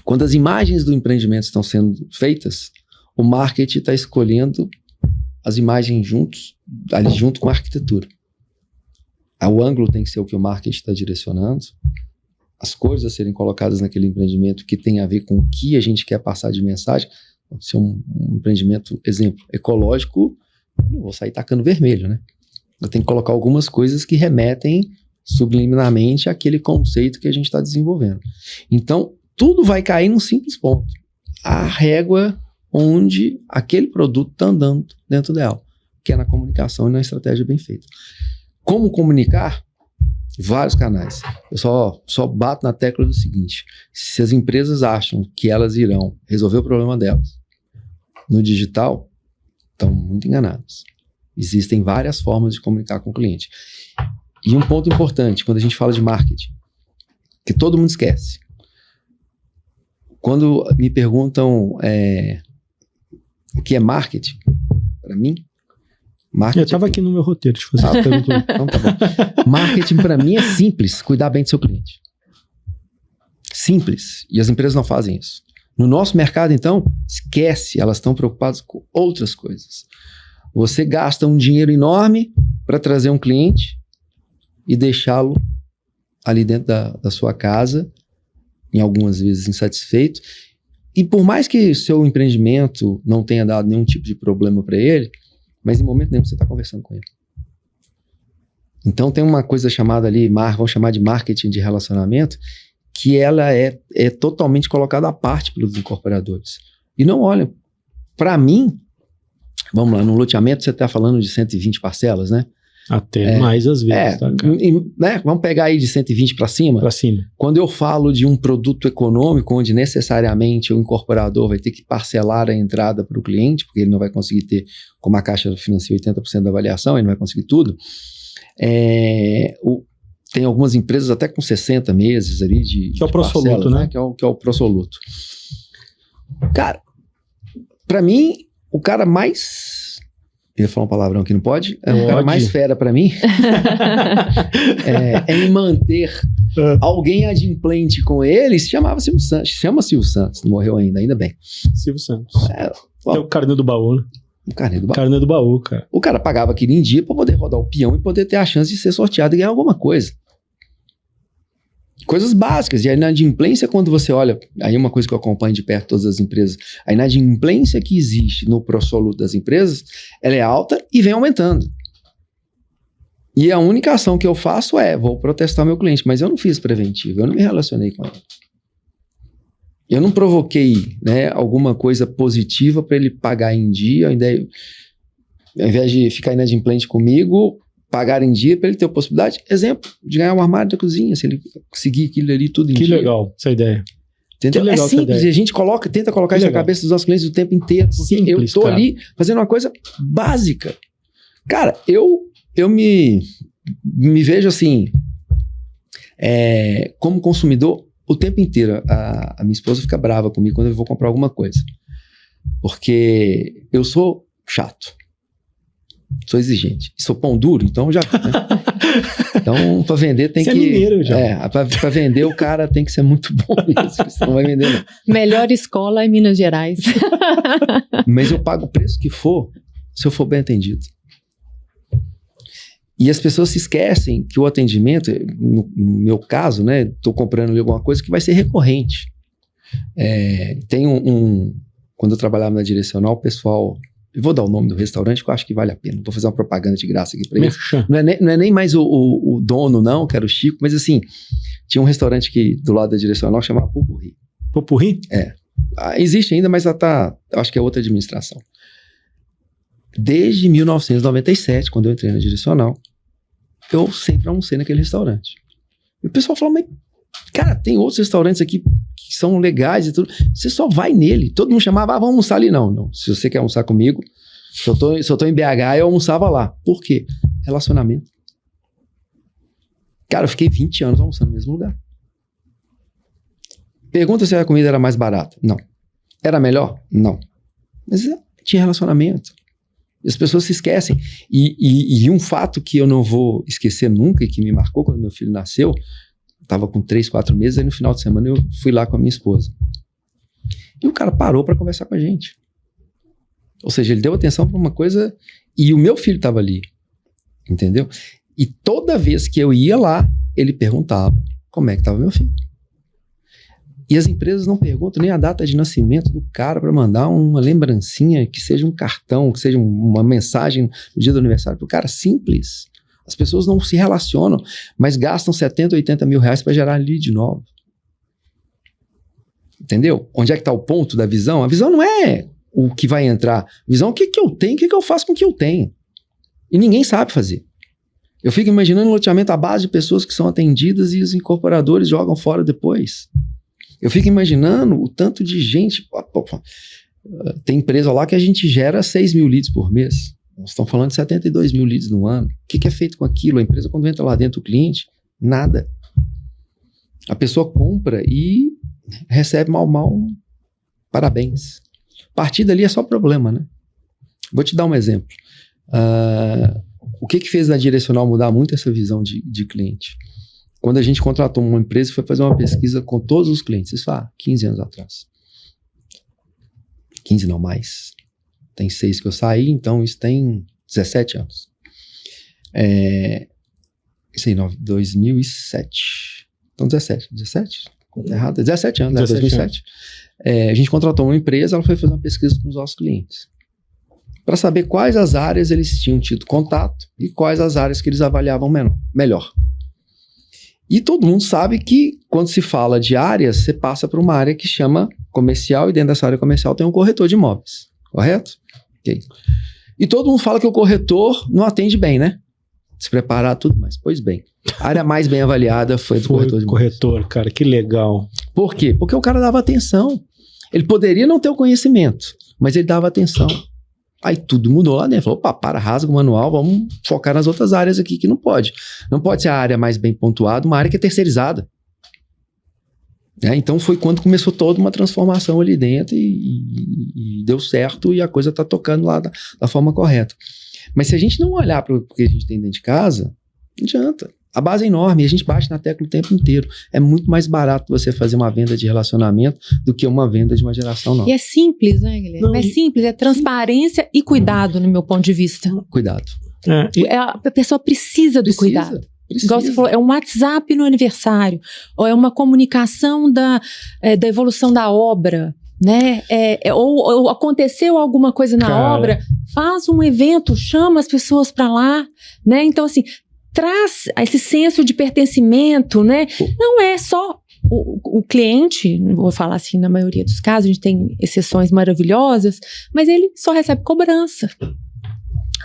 quando as imagens do empreendimento estão sendo feitas, o marketing está escolhendo as imagens ali junto com a arquitetura. O ângulo tem que ser o que o marketing está direcionando, as cores a serem colocadas naquele empreendimento que tem a ver com o que a gente quer passar de mensagem. Se é um empreendimento, exemplo, ecológico, não vou sair tacando vermelho, né? Eu tenho que colocar algumas coisas que remetem subliminarmente àquele conceito que a gente está desenvolvendo. Então, tudo vai cair num simples ponto. A régua onde aquele produto está andando dentro dela, que é na comunicação e na estratégia bem feita. Como comunicar? Vários canais. Eu só bato na tecla do seguinte: se as empresas acham que elas irão resolver o problema delas no digital, estão muito enganadas. Existem várias formas de comunicar com o cliente. E um ponto importante, quando a gente fala de marketing, que todo mundo esquece. Quando me perguntam o que é marketing, para mim, marketing... Eu estava aqui no meu roteiro de fazer essa pergunta. Então tá bom. Marketing para mim é simples, cuidar bem do seu cliente. Simples. E as empresas não fazem isso. No nosso mercado, então, esquece, elas estão preocupadas com outras coisas. Você gasta um dinheiro enorme para trazer um cliente e deixá-lo ali dentro da sua casa, em algumas vezes insatisfeito. E por mais que o seu empreendimento não tenha dado nenhum tipo de problema para ele, mas em momento nenhum você está conversando com ele. Então tem uma coisa chamada ali, vamos chamar de marketing de relacionamento, que ela é totalmente colocada à parte pelos incorporadores. E não olham. Para mim, vamos lá, no loteamento você está falando de 120 parcelas, né? Até mais às vezes. Né? Vamos pegar aí de 120 para cima. Para cima. Quando eu falo de um produto econômico, onde necessariamente o incorporador vai ter que parcelar a entrada para o cliente, porque ele não vai conseguir ter, como a Caixa financia 80% da avaliação, ele não vai conseguir tudo. Tem algumas empresas até com 60 meses ali de que é o Prosoluto, parcelas, né? Que é o Prosoluto. Cara, para mim, o cara mais... Eu ia falar um palavrão que não pode. O cara mais fera pra mim é em manter alguém adimplente com ele. Se chamava Silvio Santos. Chama Silvio Santos, não morreu ainda bem. Silvio Santos. É o carnê do baú, né? O carnê do baú. Carnê do baú, cara. O cara pagava aquilo em dia pra poder rodar o peão e poder ter a chance de ser sorteado e ganhar alguma coisa. Coisas básicas. E a inadimplência, quando você olha, aí uma coisa que eu acompanho de perto todas as empresas, a inadimplência que existe no Prosoluto das empresas, ela é alta e vem aumentando. E a única ação que eu faço vou protestar meu cliente, mas eu não fiz preventivo, eu não me relacionei com ele. Eu não provoquei, né, alguma coisa positiva para ele pagar em dia, ao invés de ficar inadimplente comigo, pagar em dia para ele ter a possibilidade, exemplo, de ganhar um armário da cozinha, se ele conseguir aquilo ali tudo em dia. Que legal essa ideia. Entendeu? É simples, e a gente tenta colocar isso na cabeça dos nossos clientes o tempo inteiro, porque simples, eu tô ali fazendo uma coisa básica. Cara, eu me vejo assim, como consumidor, o tempo inteiro a minha esposa fica brava comigo quando eu vou comprar alguma coisa. Porque eu sou chato. Sou exigente. Sou pão duro, então já... Né? Então, para vender tem que... Você é mineiro já. Para vender o cara tem que ser muito bom mesmo. Você não vai vender não. Melhor escola é Minas Gerais. Mas eu pago o preço que for, se eu for bem atendido. E as pessoas se esquecem que o atendimento, no meu caso, né, estou comprando ali alguma coisa que vai ser recorrente. Tem quando eu trabalhava na Direcional, o pessoal... Eu vou dar o nome do restaurante, que eu acho que vale a pena. Vou fazer uma propaganda de graça aqui para eles. Não é nem mais o dono, não, que era o Chico, mas assim, tinha um restaurante que do lado da Direcional chamava Pupurri. Pupurri? Existe ainda, mas eu acho que é outra administração. Desde 1997, quando eu entrei na Direcional, eu sempre almocei naquele restaurante. E o pessoal falou, mas, cara, tem outros restaurantes aqui que são legais e tudo. Você só vai nele. Todo mundo chamava, vamos almoçar ali. Não. Se você quer almoçar comigo, se eu tô em BH, eu almoçava lá. Por quê? Relacionamento. Cara, eu fiquei 20 anos almoçando no mesmo lugar. Pergunta se a comida era mais barata. Não. Era melhor? Não. Mas tinha relacionamento. E as pessoas se esquecem. E um fato que eu não vou esquecer nunca e que me marcou quando meu filho nasceu, eu tava com 3, 4 meses, aí no final de semana eu fui lá com a minha esposa. E o cara parou para conversar com a gente. Ou seja, ele deu atenção para uma coisa e o meu filho tava ali. Entendeu? E toda vez que eu ia lá, ele perguntava como é que tava meu filho. E as empresas não perguntam nem a data de nascimento do cara para mandar uma lembrancinha, que seja um cartão, que seja uma mensagem no dia do aniversário. Pro cara, simples. As pessoas não se relacionam, mas gastam 70, 80 mil reais para gerar lead novo. Entendeu? Onde é que está o ponto da visão? A visão não é o que vai entrar. A visão é o que eu tenho, o que eu faço com o que eu tenho. E ninguém sabe fazer. Eu fico imaginando um loteamento à base de pessoas que são atendidas e os incorporadores jogam fora depois. Eu fico imaginando o tanto de gente... Tem empresa lá que a gente gera 6 mil leads por mês. Nós estamos falando de 72 mil leads no ano. O que é feito com aquilo? A empresa, quando entra lá dentro do cliente, nada. A pessoa compra e recebe mal, parabéns. A partir dali é só problema, né? Vou te dar um exemplo. O que fez na Direcional mudar muito essa visão de cliente? Quando a gente contratou uma empresa e foi fazer uma pesquisa com todos os clientes, isso há 15 anos atrás. 15 não mais. Tem 6 que eu saí, então isso tem 17 anos. Isso aí, 2007. Então 17. Conta errada. 17 anos, 2007. A gente contratou uma empresa, ela foi fazer uma pesquisa com os nossos clientes. Para saber quais as áreas eles tinham tido contato e quais as áreas que eles avaliavam melhor. E todo mundo sabe que quando se fala de áreas, você passa para uma área que chama comercial e dentro dessa área comercial tem um corretor de imóveis. Correto? Ok. E todo mundo fala que o corretor não atende bem, né? Se preparar, tudo mais. Pois bem, a área mais bem avaliada foi do corretor de imóveis. Corretor, cara, que legal. Por quê? Porque o cara dava atenção. Ele poderia não ter o conhecimento, mas ele dava atenção. Aí tudo mudou lá dentro. Falou, opa, rasga o manual, vamos focar nas outras áreas aqui que não pode. Não pode ser a área mais bem pontuada, uma área que é terceirizada. Então foi quando começou toda uma transformação ali dentro e deu certo e a coisa está tocando lá da forma correta. Mas se a gente não olhar para o que a gente tem dentro de casa, não adianta. A base é enorme e a gente bate na tecla o tempo inteiro. É muito mais barato você fazer uma venda de relacionamento do que uma venda de uma geração nova. E é simples, né, Guilherme? Não, é simples, é transparência e cuidado, no meu ponto de vista. Cuidado. A pessoa precisa do cuidado. Igual você falou, é um WhatsApp no aniversário, ou é uma comunicação da evolução da obra, né? Ou aconteceu alguma coisa na obra, faz um evento, chama as pessoas para lá, né? Então, assim, traz esse senso de pertencimento, né? Não é só o cliente, vou falar assim, na maioria dos casos, a gente tem exceções maravilhosas, mas ele só recebe cobrança.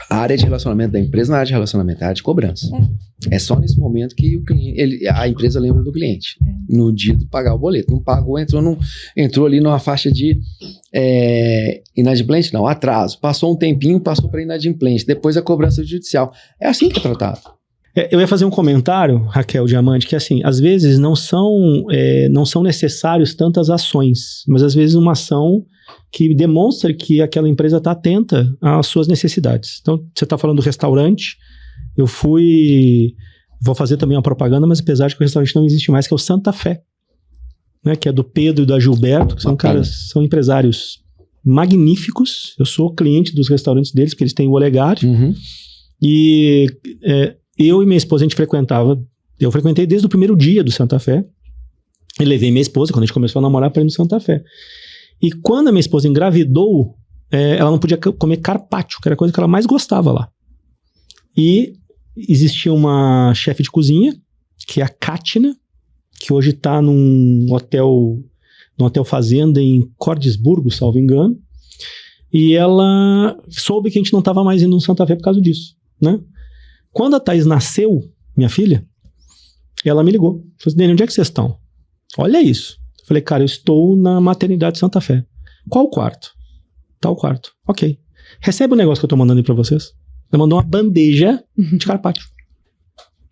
A área de relacionamento da empresa não é área de relacionamento, é área de cobrança. É só nesse momento que o cliente, a empresa lembra do cliente. No dia de pagar o boleto. Não pagou, entrou ali numa faixa de inadimplente, não, atraso. Passou um tempinho, passou para inadimplente. Depois a cobrança judicial. É assim que é tratado. Eu ia fazer um comentário, Raquel Diamante, que assim, às vezes não são necessários tantas ações, mas às vezes uma ação que demonstra que aquela empresa está atenta às suas necessidades. Então, você está falando do restaurante, vou fazer também uma propaganda, mas apesar de que o restaurante não existe mais, que é o Santa Fé, né, que é do Pedro e da Gilberto, que são empresários magníficos. Eu sou cliente dos restaurantes deles, porque eles têm o Olegário. E eu e minha esposa, a gente eu frequentei desde o primeiro dia do Santa Fé, e levei minha esposa, quando a gente começou a namorar, para ir no Santa Fé. E quando a minha esposa engravidou, ela não podia comer carpaccio, que era a coisa que ela mais gostava lá. E existia uma chefe de cozinha, que é a Kátina, que hoje está num hotel fazenda em Cordesburgo, salvo engano. E ela soube que a gente não estava mais indo no Santa Fé por causa disso, né? Quando a Thaís nasceu, minha filha, ela me ligou. Falei assim, Dani, onde é que vocês estão? Olha isso. Eu falei, cara, eu estou na maternidade Santa Fé. Qual quarto? Tal quarto. Ok. Recebe o negócio que eu estou mandando aí para vocês. Ela mandou uma bandeja de carpaccio.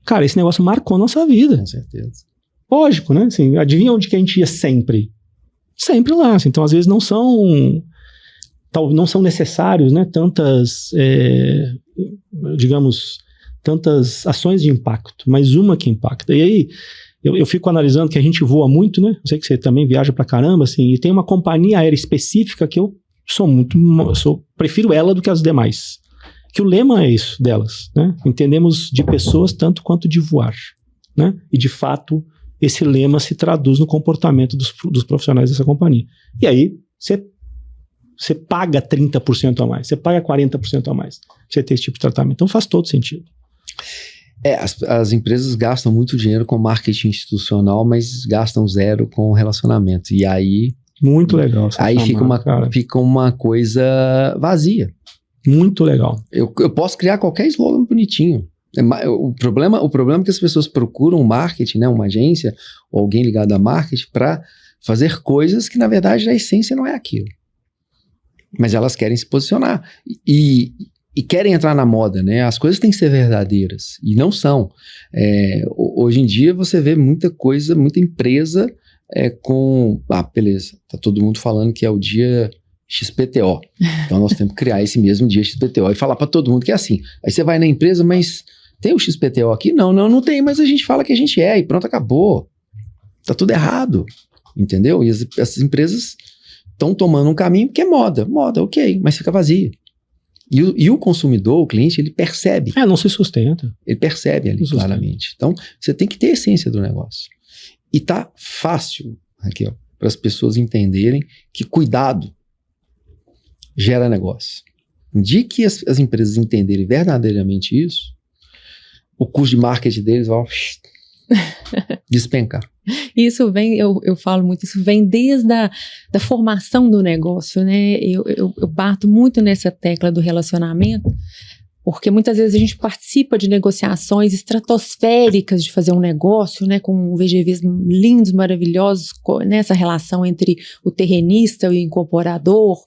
Cara, esse negócio marcou nossa vida. Com certeza. Lógico, né? Assim, adivinha onde que a gente ia sempre? Sempre lá. Assim. Então, às vezes, não são necessários, né, tantas ações de impacto, mas uma que impacta. E aí, eu fico analisando que a gente voa muito, né? Eu sei que você também viaja pra caramba, assim, e tem uma companhia aérea específica que eu prefiro ela do que as demais. Que o lema é isso delas, né? Entendemos de pessoas tanto quanto de voar, né? E, de fato, esse lema se traduz no comportamento dos profissionais dessa companhia. E aí, você paga 30% a mais, você paga 40% a mais pra você ter esse tipo de tratamento. Então faz todo sentido. As empresas gastam muito dinheiro com marketing institucional, mas gastam zero com relacionamento. E aí... Muito legal. Aí fica uma coisa vazia. Muito legal. Eu posso criar qualquer slogan bonitinho. O problema é que as pessoas procuram marketing, né, uma agência ou alguém ligado a marketing para fazer coisas que, na verdade, a essência não é aquilo. Mas elas querem se posicionar e querem entrar na moda, né? As coisas têm que ser verdadeiras e não são. Hoje em dia você vê muita coisa, muita empresa com... beleza, tá todo mundo falando que é o dia XPTO. Então nós temos que criar esse mesmo dia XPTO e falar para todo mundo que é assim. Aí você vai na empresa, mas tem o XPTO aqui? Não tem, mas a gente fala que a gente e pronto, acabou. Tá tudo errado, entendeu? E essas empresas estão tomando um caminho que é moda, ok, mas fica vazio. E o consumidor, o cliente, ele percebe. Não se sustenta. Ele percebe ali claramente. Então, você tem que ter a essência do negócio. E tá fácil, Raquel, para as pessoas entenderem que cuidado gera negócio. No dia que as empresas entenderem verdadeiramente isso, o custo de marketing deles vai despencar. Isso vem, eu falo muito, isso vem desde da formação do negócio, né? Eu bato muito nessa tecla do relacionamento, porque muitas vezes a gente participa de negociações estratosféricas de fazer um negócio, né? Com VGVs lindos, maravilhosos, nessa relação entre o terrenista e o incorporador,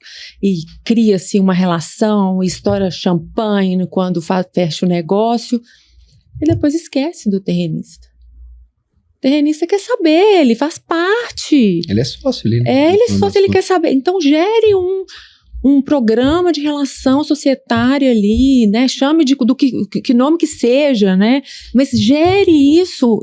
e cria-se uma relação, estoura champanhe quando fecha o negócio, e depois esquece do terrenista. O terrenista quer saber, ele faz parte. Ele é sócio ali, né? Ele é sócio, ele quer saber. Então, gere um programa de relação societária ali, né? Chame do que nome que seja, né? Mas gere isso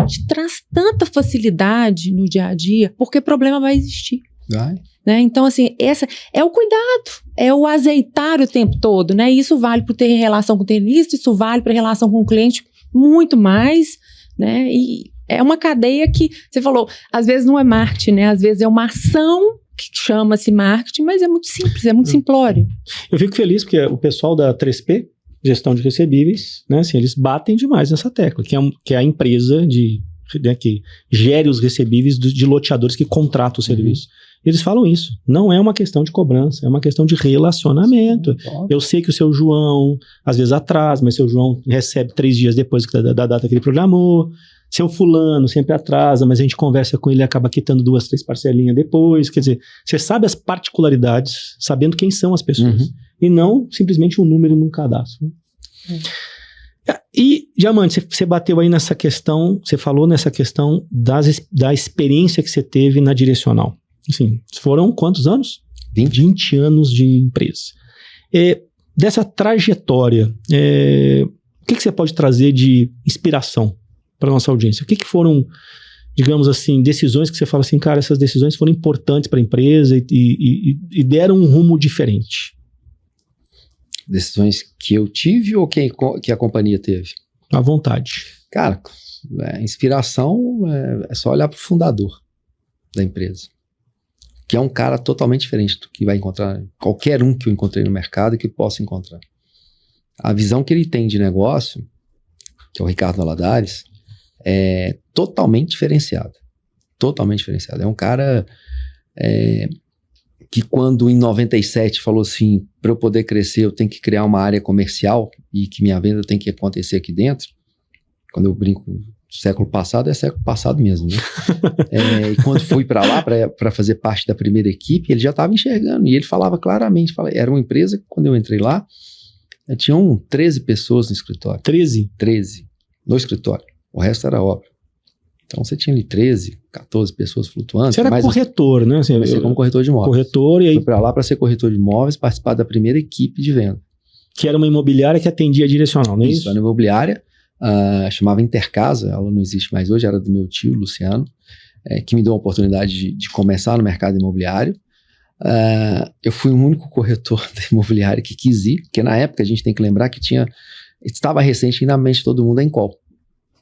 te traz tanta facilidade no dia a dia, porque problema vai existir. Vai. Né? Então, assim, essa é o cuidado, é o azeitar o tempo todo, né? Isso vale para ter relação com o terrenista, isso vale para relação com o cliente, muito mais, né? E é uma cadeia que, você falou, às vezes não é marketing, né? Às vezes é uma ação que chama-se marketing, mas é muito simples, é muito simplório. Eu fico feliz porque o pessoal da 3P, gestão de recebíveis, né? Assim, eles batem demais nessa tecla, que é a empresa que gere os recebíveis de loteadores que contratam o serviço. Eles falam isso. Não é uma questão de cobrança, é uma questão de relacionamento. Eu sei que o seu João, às vezes atrasa, mas seu João recebe 3 dias depois da data que ele programou. Seu fulano sempre atrasa, mas a gente conversa com ele e acaba quitando 2, 3 parcelinhas depois. Quer dizer, você sabe as particularidades, sabendo quem são as pessoas. E não simplesmente um número num cadastro. Né? E, Diamante, você bateu aí nessa questão, você falou nessa questão da experiência que você teve na Direcional. Assim, foram quantos anos? 20 anos de empresa. Dessa trajetória, o que você pode trazer de inspiração para a nossa audiência? O que foram, digamos assim, decisões que você fala assim, cara, essas decisões foram importantes para a empresa e deram um rumo diferente? Decisões que eu tive ou que a companhia teve? À vontade. Cara, inspiração é só olhar para o fundador da empresa, que é um cara totalmente diferente do que vai encontrar qualquer um que eu encontrei no mercado e que possa encontrar. A visão que ele tem de negócio, que é o Ricardo Valadares, é totalmente diferenciada. Totalmente diferenciada. É um cara que quando em 97 falou assim, para eu poder crescer eu tenho que criar uma área comercial e que minha venda tem que acontecer aqui dentro. Quando eu brinco, século passado é século passado mesmo, né? E quando fui para lá para fazer parte da primeira equipe, ele já estava enxergando e ele falava claramente, era uma empresa que quando eu entrei lá, tinham 13 pessoas no escritório. 13 no escritório. O resto era obra. Então você tinha ali 13, 14 pessoas flutuando. Você era corretor, né? Assim, comecei como corretor de imóveis. Corretor, e aí... Fui para lá para ser corretor de imóveis, participar da primeira equipe de venda. Que era uma imobiliária que atendia a Direcional, não é isso? Era uma imobiliária, chamava Intercasa, ela não existe mais hoje, era do meu tio, Luciano, que me deu a oportunidade de começar no mercado imobiliário. Eu fui o único corretor da imobiliária que quis ir, porque na época a gente tem que lembrar que estava recente na mente de todo mundo a Encol.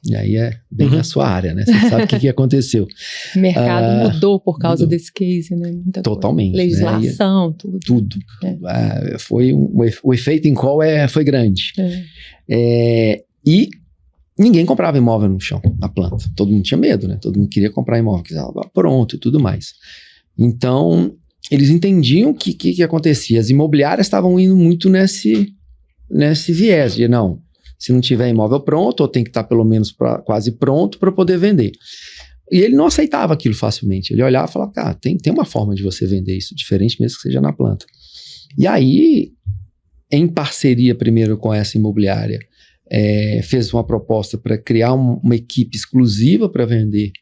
E aí é bem na sua área, né? Você sabe o que aconteceu. O mercado mudou por causa desse case, né? Muita totalmente. Coisa. Legislação, né? Tudo. Foi o efeito Encol foi grande. E ninguém comprava imóvel no chão, na planta. Todo mundo tinha medo, né? Todo mundo queria comprar imóvel, que estava pronto e tudo mais. Então, eles entendiam o que acontecia. As imobiliárias estavam indo muito nesse viés de, não, se não tiver imóvel pronto, ou tem que estar pelo menos quase pronto para poder vender. E ele não aceitava aquilo facilmente. Ele olhava e falava, cara, tem uma forma de você vender isso diferente mesmo que seja na planta. E aí, em parceria primeiro com essa imobiliária, fez uma proposta para criar uma equipe exclusiva para vender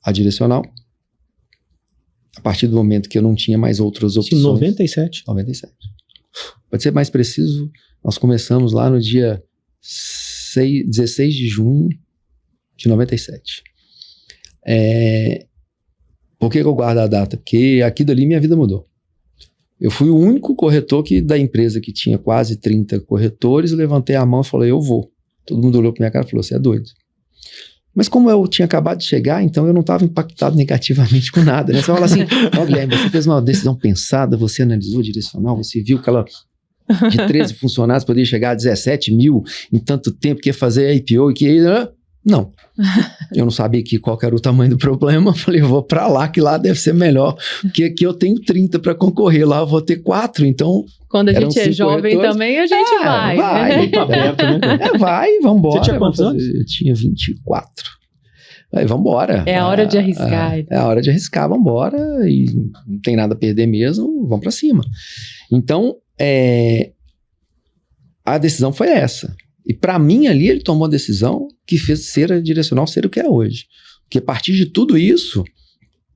a Direcional. A partir do momento que eu não tinha mais outras opções. Em 97? 97. Pode ser mais preciso, nós começamos lá no dia 16 de junho de 97. Por que eu guardo a data? Porque aqui dali minha vida mudou. Eu fui o único corretor da empresa que tinha quase 30 corretores, levantei a mão e falei, eu vou. Todo mundo olhou para minha cara e falou, você é doido. Mas como eu tinha acabado de chegar, então eu não estava impactado negativamente com nada, né? Você fala assim, Guilherme, você fez uma decisão pensada, você analisou a Direcional, você viu que ela de 13 funcionários poderia chegar a 17 mil em tanto tempo, que ia fazer IPO e que... Não. Eu não sabia qual era o tamanho do problema. Falei, eu vou para lá, que lá deve ser melhor. Porque aqui eu tenho 30 para concorrer, lá eu vou ter 4, então... Quando a gente é jovem também, a gente vai. Vai, tá aberto, né? Vai, vambora. Você tinha quantos anos? Eu tinha 24. Aí, vambora. É a hora de arriscar. É a hora de arriscar, vambora. E não tem nada a perder mesmo, vamos para cima. Então, a decisão foi essa. E para mim ali ele tomou a decisão que fez ser a Direcional ser o que é hoje. Porque a partir de tudo isso,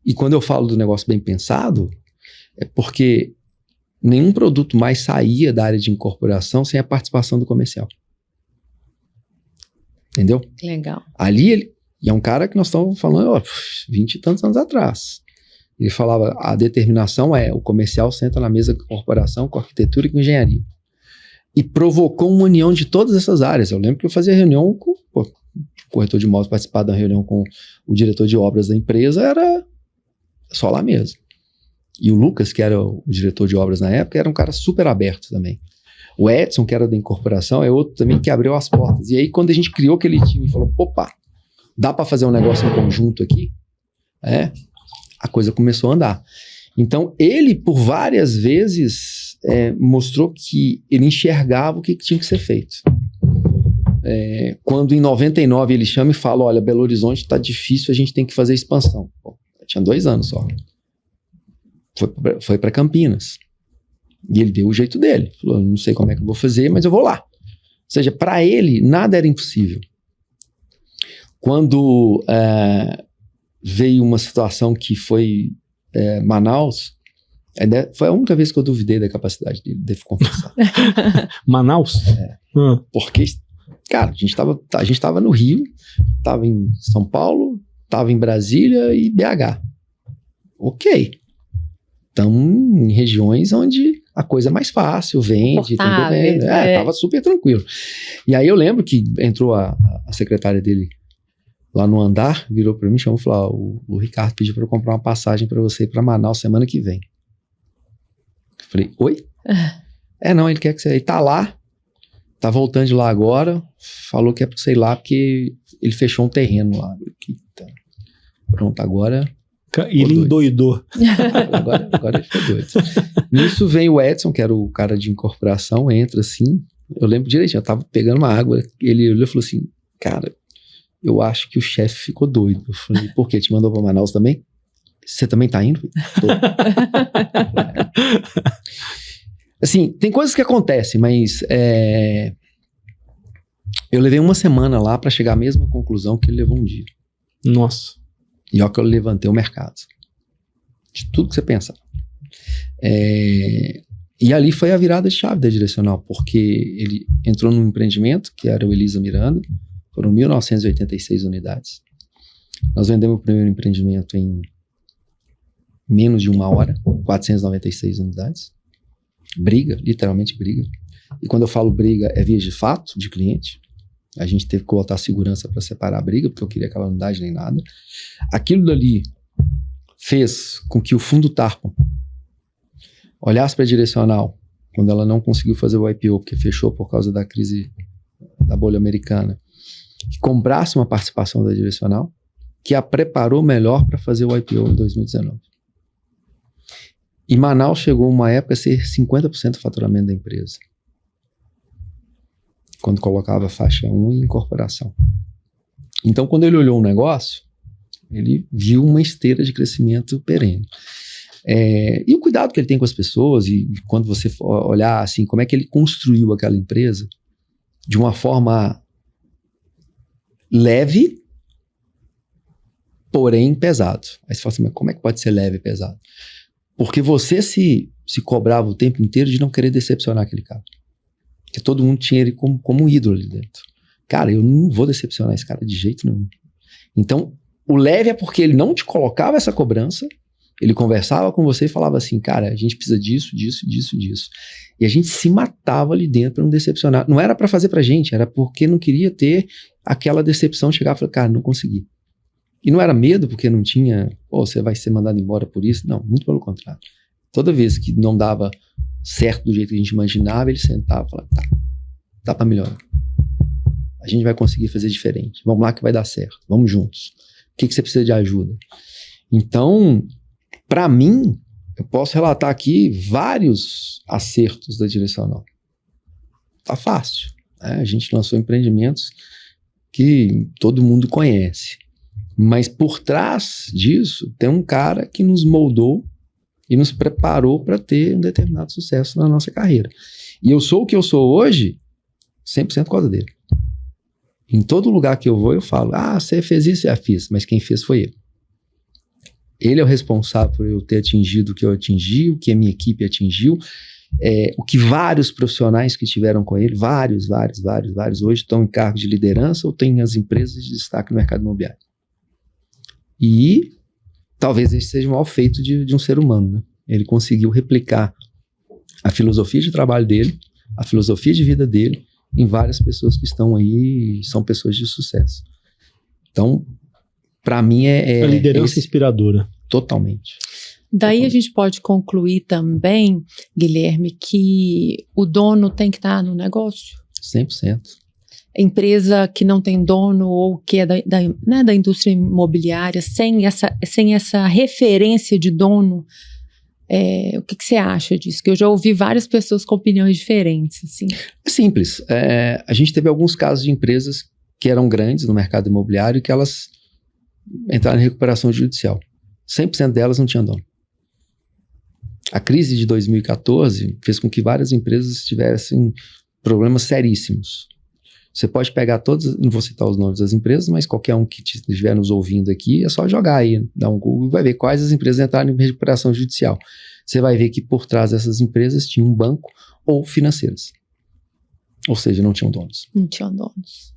e quando eu falo do negócio bem pensado, é porque nenhum produto mais saía da área de incorporação sem a participação do comercial. Entendeu? Legal. Ali e é um cara que nós estamos falando 20 e tantos anos atrás. Ele falava, a determinação o comercial senta na mesa com a corporação, com a arquitetura e com a engenharia. E provocou uma união de todas essas áreas. Eu lembro que eu fazia reunião com o corretor de imóveis, participar da reunião com o diretor de obras da empresa, era só lá mesmo. E o Lucas, que era o diretor de obras na época, era um cara super aberto também. O Edson, que era da incorporação, é outro também que abriu as portas. E aí, quando a gente criou aquele time e falou, opa, dá para fazer um negócio em conjunto aqui? A coisa começou a andar. Então, ele, por várias vezes, mostrou que ele enxergava o que tinha que ser feito. Quando em 99 ele chama e fala, olha, Belo Horizonte está difícil, a gente tem que fazer expansão. Pô, tinha 2 anos só. Foi para Campinas. E ele deu o jeito dele. Falou, não sei como é que eu vou fazer, mas eu vou lá. seja, para ele, nada era impossível. Quando veio uma situação que foi Manaus, foi a única vez que eu duvidei da capacidade dele, devo confessar. Manaus? Porque, cara, a gente tava no Rio, tava em São Paulo, tava em Brasília e BH. Ok. Estamos em regiões onde a coisa é mais fácil, vende, tudo bem. Tava super tranquilo. E aí eu lembro que entrou a secretária dele lá no andar, virou para mim e chamou e falou: o Ricardo pediu para eu comprar uma passagem para você ir para Manaus semana que vem. Falei, oi? Não, ele quer que você... Ele tá lá, tá voltando de lá agora, falou que é pra você ir lá porque ele fechou um terreno lá. Pronto, agora... Ele endoidou. Agora ele ficou doido. Nisso vem o Edson, que era o cara de incorporação, entra assim, eu lembro direitinho, eu tava pegando uma água, ele olhou e falou assim, cara, eu acho que o chefe ficou doido. Eu falei, por quê? Te mandou pra Manaus também? Você também tá indo? Tô. Assim, tem coisas que acontecem, mas eu levei uma semana lá pra chegar à mesma conclusão que ele levou um dia. Nossa. E ó que eu levantei o mercado. De tudo que você pensa. E ali foi a virada de chave da Direcional, porque ele entrou num empreendimento, que era o Elisa Miranda, foram 1.986 unidades. Nós vendemos o primeiro empreendimento em menos de 1 hora, 496 unidades. Briga, literalmente briga. E quando eu falo briga, é via de fato de cliente. A gente teve que botar segurança para separar a briga, porque eu queria aquela unidade nem nada. Aquilo dali fez com que o fundo Tarpon olhasse para a Direcional, quando ela não conseguiu fazer o IPO, porque fechou por causa da crise da bolha americana, que comprasse uma participação da Direcional, que a preparou melhor para fazer o IPO em 2019. E Manaus chegou uma época a ser 50% do faturamento da empresa, quando colocava faixa 1 e incorporação. Então, quando ele olhou o negócio, ele viu uma esteira de crescimento perene. E o cuidado que ele tem com as pessoas, e quando você olhar assim, como é que ele construiu aquela empresa de uma forma leve, porém pesado. Aí você fala assim, mas como é que pode ser leve e pesado? Porque você se cobrava o tempo inteiro de não querer decepcionar aquele cara. Porque todo mundo tinha ele como um ídolo ali dentro. Cara, eu não vou decepcionar esse cara de jeito nenhum. Então, o leve é porque ele não te colocava essa cobrança, ele conversava com você e falava assim, cara, a gente precisa disso, disso, disso, disso. E a gente se matava ali dentro para não decepcionar. Não era para fazer pra gente, era porque não queria ter aquela decepção, chegar e falar, cara, não consegui. E não era medo porque não tinha, você vai ser mandado embora por isso. Não, muito pelo contrário. Toda vez que não dava certo do jeito que a gente imaginava, ele sentava e falava, tá, dá pra melhorar. A gente vai conseguir fazer diferente. Vamos lá que vai dar certo. Vamos juntos. O que você precisa de ajuda? Então, para mim, eu posso relatar aqui vários acertos da Direcional. Tá fácil, né? A gente lançou empreendimentos que todo mundo conhece. Mas por trás disso, tem um cara que nos moldou e nos preparou para ter um determinado sucesso na nossa carreira. E eu sou o que eu sou hoje 100% por causa dele. Em todo lugar que eu vou, eu falo, você fez isso, eu fiz, mas quem fez foi ele. Ele é o responsável por eu ter atingido o que eu atingi, o que a minha equipe atingiu, o que vários profissionais que estiveram com ele, vários, hoje estão em cargo de liderança ou têm as empresas de destaque no mercado imobiliário. E talvez esse seja o maior feito de um ser humano, né? Ele conseguiu replicar a filosofia de trabalho dele, a filosofia de vida dele, em várias pessoas que estão aí, são pessoas de sucesso. Então, para mim a liderança inspiradora. Totalmente. Daí a gente pode concluir também, Guilherme, que o dono tem que estar no negócio? 100%. Empresa que não tem dono ou que é da indústria imobiliária, sem essa referência de dono, o que você acha disso? Que eu já ouvi várias pessoas com opiniões diferentes. Assim. É simples. A gente teve alguns casos de empresas que eram grandes no mercado imobiliário e que elas entraram em recuperação judicial. 100% delas não tinham dono. A crise de 2014 fez com que várias empresas tivessem problemas seríssimos. Você pode pegar todas, não vou citar os nomes das empresas, mas qualquer um que estiver nos ouvindo aqui, é só jogar aí, dar um Google e vai ver quais as empresas entraram em recuperação judicial. Você vai ver que por trás dessas empresas tinha um banco ou financeiras. Ou seja, não tinham donos. Não tinham donos.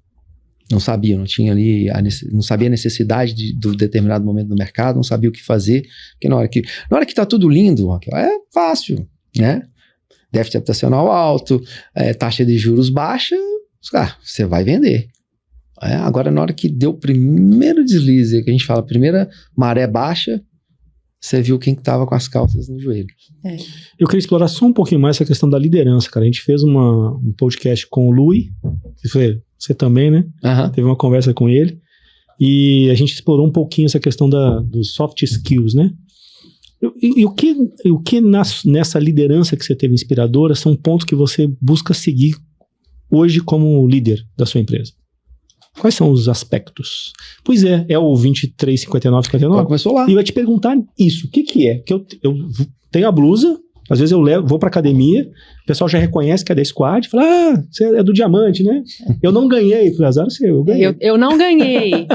Não sabia, não tinha ali, não sabia a necessidade do determinado momento do mercado, não sabia o que fazer, porque na hora que tá tudo lindo, é fácil, né? Déficit habitacional alto, taxa de juros baixa, você vai vender. Agora, na hora que deu o primeiro deslize, que a gente fala, primeira maré baixa, você viu quem que tava com as calças no joelho. Eu queria explorar só um pouquinho mais essa questão da liderança, cara. A gente fez um podcast com o Lui, você também, né? Teve uma conversa com ele, e a gente explorou um pouquinho essa questão dos soft skills, né? E o que nessa liderança que você teve inspiradora são pontos que você busca seguir hoje como líder da sua empresa? Quais são os aspectos? Pois é o 235959. Começou lá. E eu ia te perguntar isso, o que é? Que eu tenho a blusa, às vezes eu vou pra academia, o pessoal já reconhece que é da Squad, fala, você é do diamante, né? Eu não ganhei, falei, azar seu, eu ganhei. Eu não ganhei.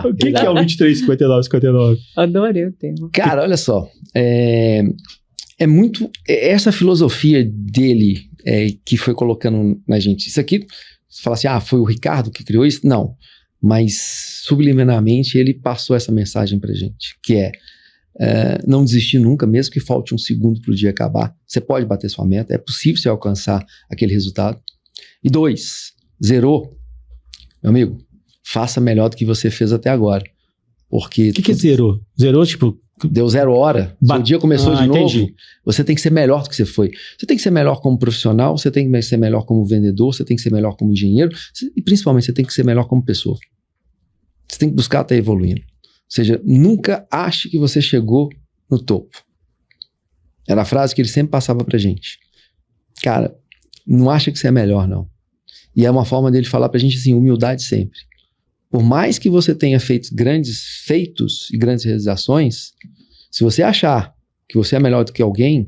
O que é o 235959? Adorei o tema. Cara, olha só, é muito, essa filosofia dele que foi colocando na gente, isso aqui, você fala assim, foi o Ricardo que criou isso? Não, mas subliminarmente ele passou essa mensagem pra gente, que não desistir nunca, mesmo que falte um segundo para o dia acabar. Você pode bater sua meta, é possível você alcançar aquele resultado. E 2, zerou. Meu amigo, faça melhor do que você fez até agora. Porque... O que zerou? Zerou, tipo... Deu 0 hora, seu dia começou de novo, entendi. Você tem que ser melhor do que você foi. Você tem que ser melhor como profissional, você tem que ser melhor como vendedor, você tem que ser melhor como engenheiro, e principalmente você tem que ser melhor como pessoa. Você tem que buscar estar evoluindo. Ou seja, nunca ache que você chegou no topo. Era a frase que ele sempre passava pra gente. Cara, não acha que você é melhor, não. E é uma forma dele falar pra gente assim, humildade sempre. Por mais que você tenha feito grandes feitos e grandes realizações, se você achar que você é melhor do que alguém,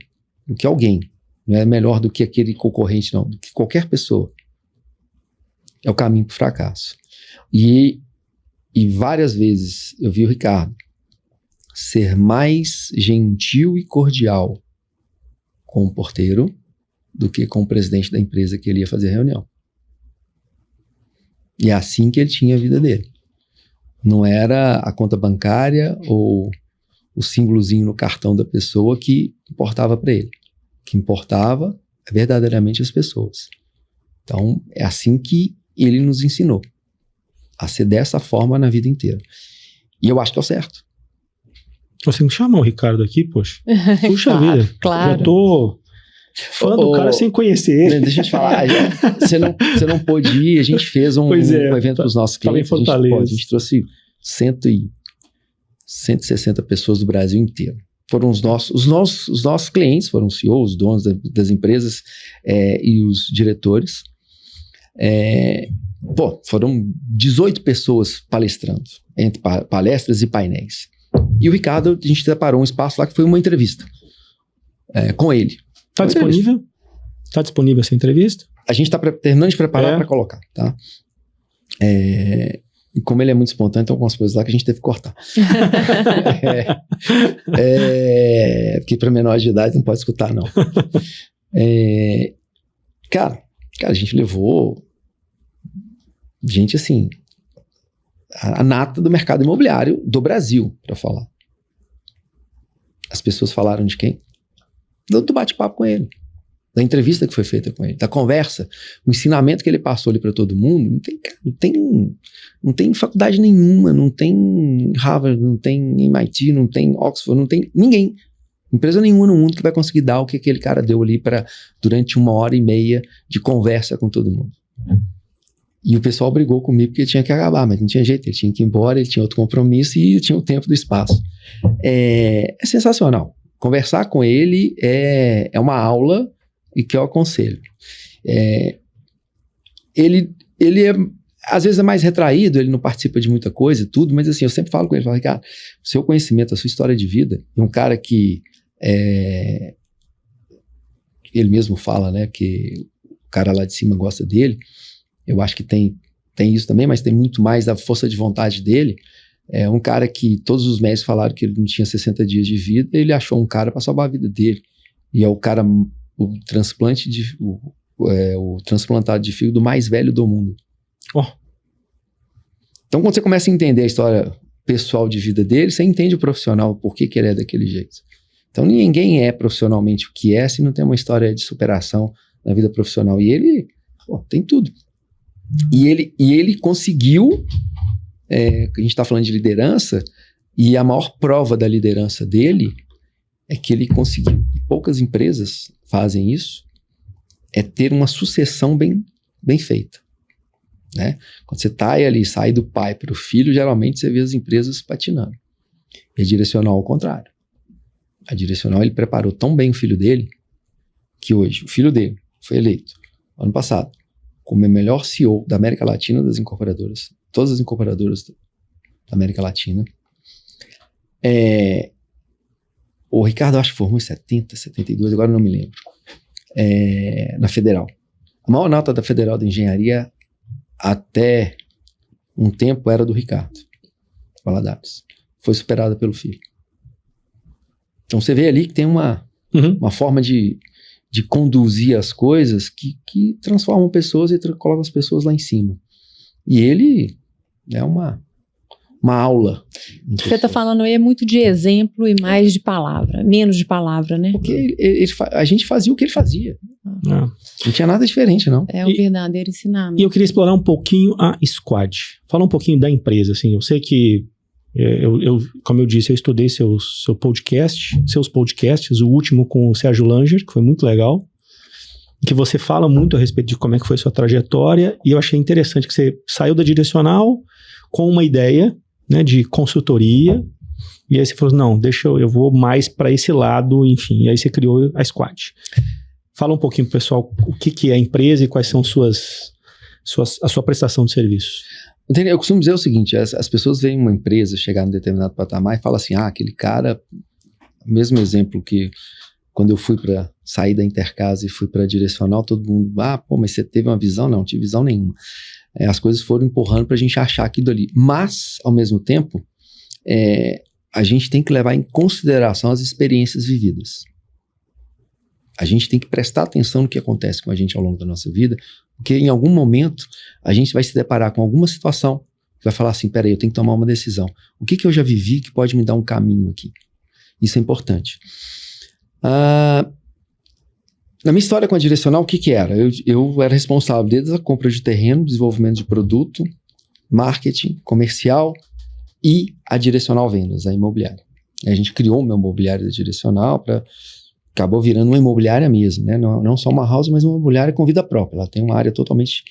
não é melhor do que aquele concorrente, não, do que qualquer pessoa, é o caminho pro fracasso. E várias vezes eu vi o Ricardo ser mais gentil e cordial com o porteiro do que com o presidente da empresa que ele ia fazer reunião. E é assim que ele tinha a vida dele. Não era a conta bancária ou o símbolozinho no cartão da pessoa que importava para ele. O que importava é verdadeiramente as pessoas. Então, é assim que ele nos ensinou. A ser dessa forma na vida inteira. E eu acho que é o certo. Você não chama o Ricardo aqui, poxa? Puxa vida. Claro. Eu tô fã do cara sem conhecer ele. Deixa eu te falar. Você não pôde ir. A gente fez um evento para os nossos clientes. Em Fortaleza. A gente trouxe 160 pessoas do Brasil inteiro. Foram os nossos clientes, foram os CEOs, os donos das empresas e os diretores. Foram 18 pessoas palestrando, entre palestras e painéis. E o Ricardo, a gente separou um espaço lá que foi uma entrevista com ele. Tá disponível? Tá disponível essa entrevista? A gente tá terminando de preparar para colocar, tá? E como ele é muito espontâneo, tem algumas coisas lá que a gente teve que cortar. Porque para menor de idade não pode escutar, não. Cara, a gente levou gente assim, a nata do mercado imobiliário do Brasil, para falar. As pessoas falaram de quem? Do bate-papo com ele, da entrevista que foi feita com ele, da conversa, o ensinamento que ele passou ali para todo mundo. Não tem faculdade nenhuma, não tem Harvard, não tem MIT, não tem Oxford, não tem ninguém, empresa nenhuma no mundo que vai conseguir dar o que aquele cara deu ali durante 1h30 de conversa com todo mundo. E o pessoal brigou comigo porque tinha que acabar, mas não tinha jeito, ele tinha que ir embora, ele tinha outro compromisso e tinha o tempo do espaço. É sensacional. Conversar com ele é uma aula e que eu aconselho. Ele às vezes é mais retraído, ele não participa de muita coisa e tudo, mas assim, eu sempre falo com ele, cara, o seu conhecimento, a sua história de vida, e um cara que ele mesmo fala, né, que o cara lá de cima gosta dele. Eu acho que tem isso também, mas tem muito mais da força de vontade dele. É um cara que todos os médicos falaram que ele não tinha 60 dias de vida, ele achou um cara para salvar a vida dele. E é o cara, o transplantado de fígado mais velho do mundo. Então, quando você começa a entender a história pessoal de vida dele, você entende o profissional, por que ele é daquele jeito. Então, ninguém é profissionalmente o que é se não tem uma história de superação na vida profissional. E ele, tem tudo. E ele conseguiu, a gente está falando de liderança, e a maior prova da liderança dele é que ele conseguiu, e poucas empresas fazem isso, é ter uma sucessão bem feita. Né? Quando você tá ali, sai do pai para o filho, geralmente você vê as empresas patinando. E a Direcional ao contrário. A Direcional, ele preparou tão bem o filho dele, que hoje o filho dele foi eleito, ano passado, como o melhor CEO da América Latina das incorporadoras, todas as incorporadoras da América Latina. O Ricardo, acho que formou em 70, 72, agora não me lembro, na Federal. A maior nota da Federal de Engenharia até um tempo era do Ricardo Valadares. Foi superada pelo filho. Então você vê ali que tem uma forma de conduzir as coisas que transformam pessoas e colocam as pessoas lá em cima. E ele é uma aula. O que você está falando aí é muito de exemplo e mais de palavra, menos de palavra, né? Porque a gente fazia o que ele fazia. Não tinha nada diferente, não. É um verdadeiro ensinamento. E eu queria explorar um pouquinho a Squad. Fala um pouquinho da empresa, assim. Eu sei que, como eu disse, eu estudei seus podcasts, o último com o Sérgio Langer, que foi muito legal, que você fala muito a respeito de como é que foi a sua trajetória, e eu achei interessante que você saiu da Direcional com uma ideia, né, de consultoria, e aí você falou, não, eu vou mais para esse lado, enfim, e aí você criou a Squad. Fala um pouquinho pro pessoal o que é a empresa e quais são a sua prestação de serviço. Eu costumo dizer o seguinte, as pessoas veem uma empresa chegar num determinado patamar e falam assim, aquele cara, mesmo exemplo que quando eu fui para sair da Intercasa e fui para a Direcional, todo mundo, mas você teve uma visão? Não tive visão nenhuma. As coisas foram empurrando para a gente achar aquilo ali. Mas, ao mesmo tempo, a gente tem que levar em consideração as experiências vividas. A gente tem que prestar atenção no que acontece com a gente ao longo da nossa vida, porque em algum momento a gente vai se deparar com alguma situação que vai falar assim, peraí, eu tenho que tomar uma decisão. O que eu já vivi que pode me dar um caminho aqui? Isso é importante. Na minha história com a Direcional, o que era? Eu era responsável desde a compra de terreno, desenvolvimento de produto, marketing, comercial e a Direcional Vendas, a imobiliária. A gente criou uma imobiliária da Direcional acabou virando uma imobiliária mesmo, né? Não só uma house, mas uma imobiliária com vida própria. Ela tem uma área totalmente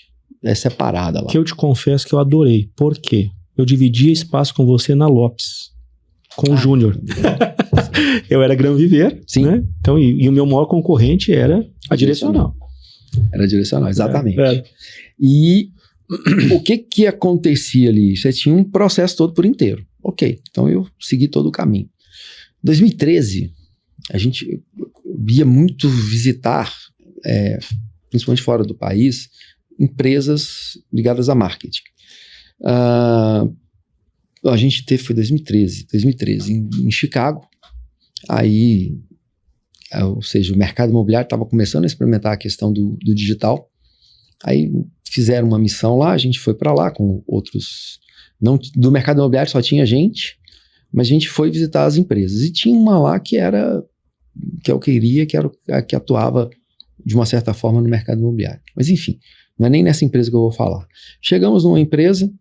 separada lá. Que eu te confesso que eu adorei. Por quê? Eu dividia espaço com você na Lopes, com o Júnior. Eu era Gran Viver, sim, né? Então, e o meu maior concorrente era a Direcional. Era a Direcional, exatamente. E o que acontecia ali? Você tinha um processo todo por inteiro. Ok, então eu segui todo o caminho. Em 2013, a gente ia muito visitar, principalmente fora do país, empresas ligadas a marketing. A gente foi 2013 em Chicago. Aí, ou seja, o mercado imobiliário estava começando a experimentar a questão do digital. Aí fizeram uma missão lá, a gente foi para lá com outros. Não, do mercado imobiliário só tinha gente, mas a gente foi visitar as empresas. E tinha uma lá que eu queria, que era a que atuava de uma certa forma no mercado imobiliário. Mas enfim, não é nem nessa empresa que eu vou falar. Chegamos numa empresa,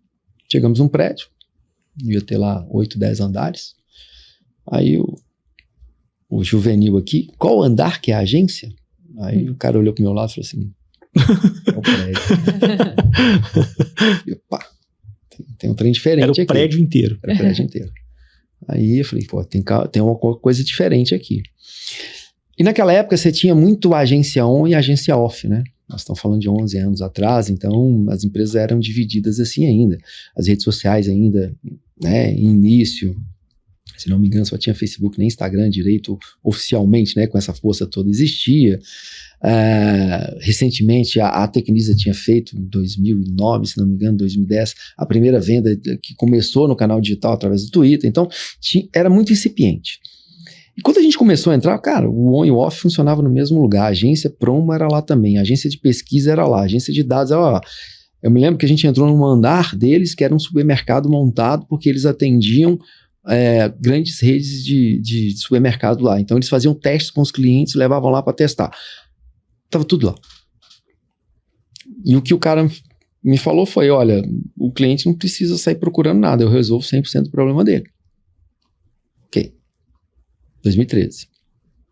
chegamos num prédio, devia ter lá 8, 10 andares. Aí o juvenil aqui, qual andar que é a agência? Aí o cara olhou pro meu lado e falou assim, é o prédio. E, opa, tem um trem diferente aqui. Era o prédio inteiro. Era o prédio inteiro. Aí eu falei, tem uma coisa diferente aqui. E naquela época você tinha muito agência on e agência off, né? Nós estamos falando de 11 anos atrás, então as empresas eram divididas assim ainda. As redes sociais ainda, né, em início. Se não me engano, só tinha Facebook, nem Instagram direito, oficialmente, né, com essa força toda existia. Recentemente, a Tecnisa tinha feito, em 2009, se não me engano, 2010, a primeira venda que começou no canal digital através do Twitter. Então, era muito incipiente. E quando a gente começou a entrar, cara, o on e o off funcionava no mesmo lugar. A agência promo era lá também, a agência de pesquisa era lá, a agência de dados era lá. Eu me lembro que a gente entrou num andar deles, que era um supermercado montado, porque eles atendiam grandes redes de supermercado lá. Então, eles faziam testes com os clientes, levavam lá para testar. Tava tudo lá. E o que o cara me falou foi, olha, o cliente não precisa sair procurando nada, eu resolvo 100% do problema dele. Ok. 2013.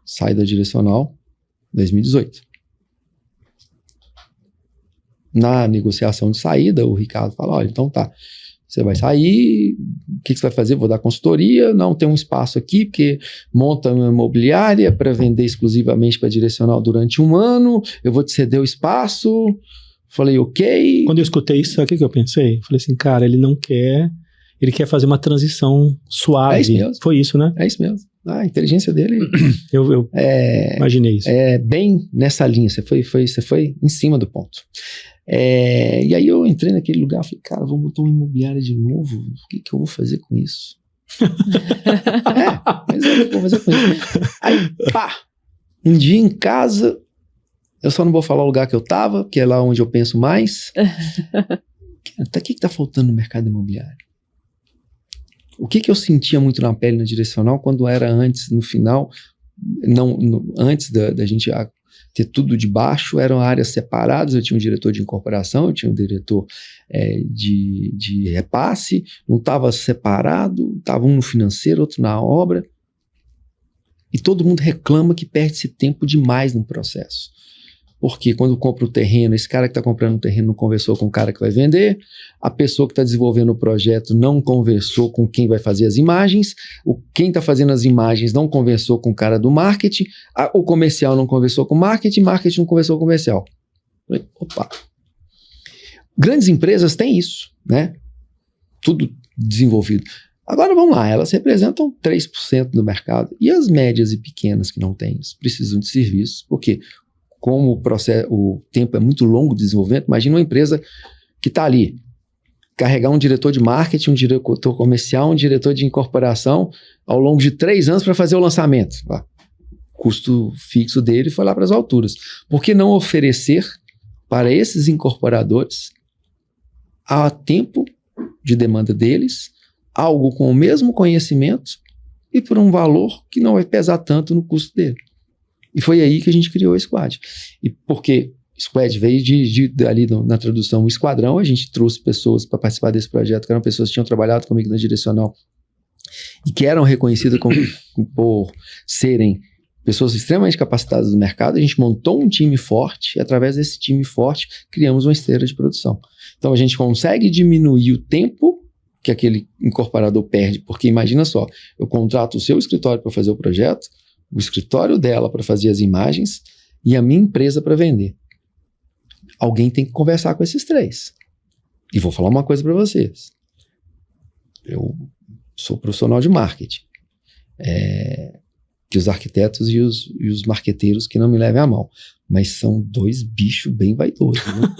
Sai da direcional, 2018. Na negociação de saída, o Ricardo fala, olha, então tá, você vai sair, o que você vai fazer? Vou dar consultoria, não tem um espaço aqui, porque monta uma imobiliária para vender exclusivamente para direcional durante 1 ano, eu vou te ceder o espaço. Falei, ok. Quando eu escutei isso, sabe o que eu pensei? Eu falei assim, cara, ele quer fazer uma transição suave. É isso mesmo. Foi isso, né? É isso mesmo. A inteligência dele... Eu imaginei isso. Bem nessa linha, você foi em cima do ponto. E aí eu entrei naquele lugar, falei, cara, vou montar uma imobiliária de novo, o que eu vou fazer com isso? Mas o que eu vou fazer com isso? Aí, pá, um dia em casa, eu só não vou falar o lugar que eu tava, que é lá onde eu penso mais. O que tá faltando no mercado imobiliário? O que eu sentia muito na pele na direcional quando era antes, no final, antes da gente ter tudo de baixo, eram áreas separadas, eu tinha um diretor de incorporação, eu tinha um diretor de repasse, não estava separado, estava um no financeiro, outro na obra, e todo mundo reclama que perde-se tempo demais no processo. Porque quando compra o terreno, esse cara que está comprando o terreno não conversou com o cara que vai vender, a pessoa que está desenvolvendo o projeto não conversou com quem vai fazer as imagens, quem está fazendo as imagens não conversou com o cara do marketing, o comercial não conversou com o marketing não conversou com o comercial. Opa! Grandes empresas têm isso, né? Tudo desenvolvido. Agora vamos lá, elas representam 3% do mercado. E as médias e pequenas que não têm isso, precisam de serviços, porque como o tempo é muito longo de desenvolvimento, imagina uma empresa que está ali, carregar um diretor de marketing, um diretor comercial, um diretor de incorporação, ao longo de 3 anos para fazer o lançamento. O custo fixo dele foi lá para as alturas. Por que não oferecer para esses incorporadores, a tempo de demanda deles, algo com o mesmo conhecimento e por um valor que não vai pesar tanto no custo dele? E foi aí que a gente criou o Squad. E porque Squad veio ali na tradução, o esquadrão, a gente trouxe pessoas para participar desse projeto, que eram pessoas que tinham trabalhado comigo na direcional e que eram reconhecidas por serem pessoas extremamente capacitadas no mercado. A gente montou um time forte e através desse time forte criamos uma esteira de produção. Então a gente consegue diminuir o tempo que aquele incorporador perde, porque imagina só, eu contrato o seu escritório para fazer o projeto, o escritório dela para fazer as imagens e a minha empresa para vender. Alguém tem que conversar com esses 3. E vou falar uma coisa para vocês. Eu sou profissional de marketing. Que os arquitetos e os marqueteiros que não me levem a mão. Mas são 2 bichos bem vaidosos, né?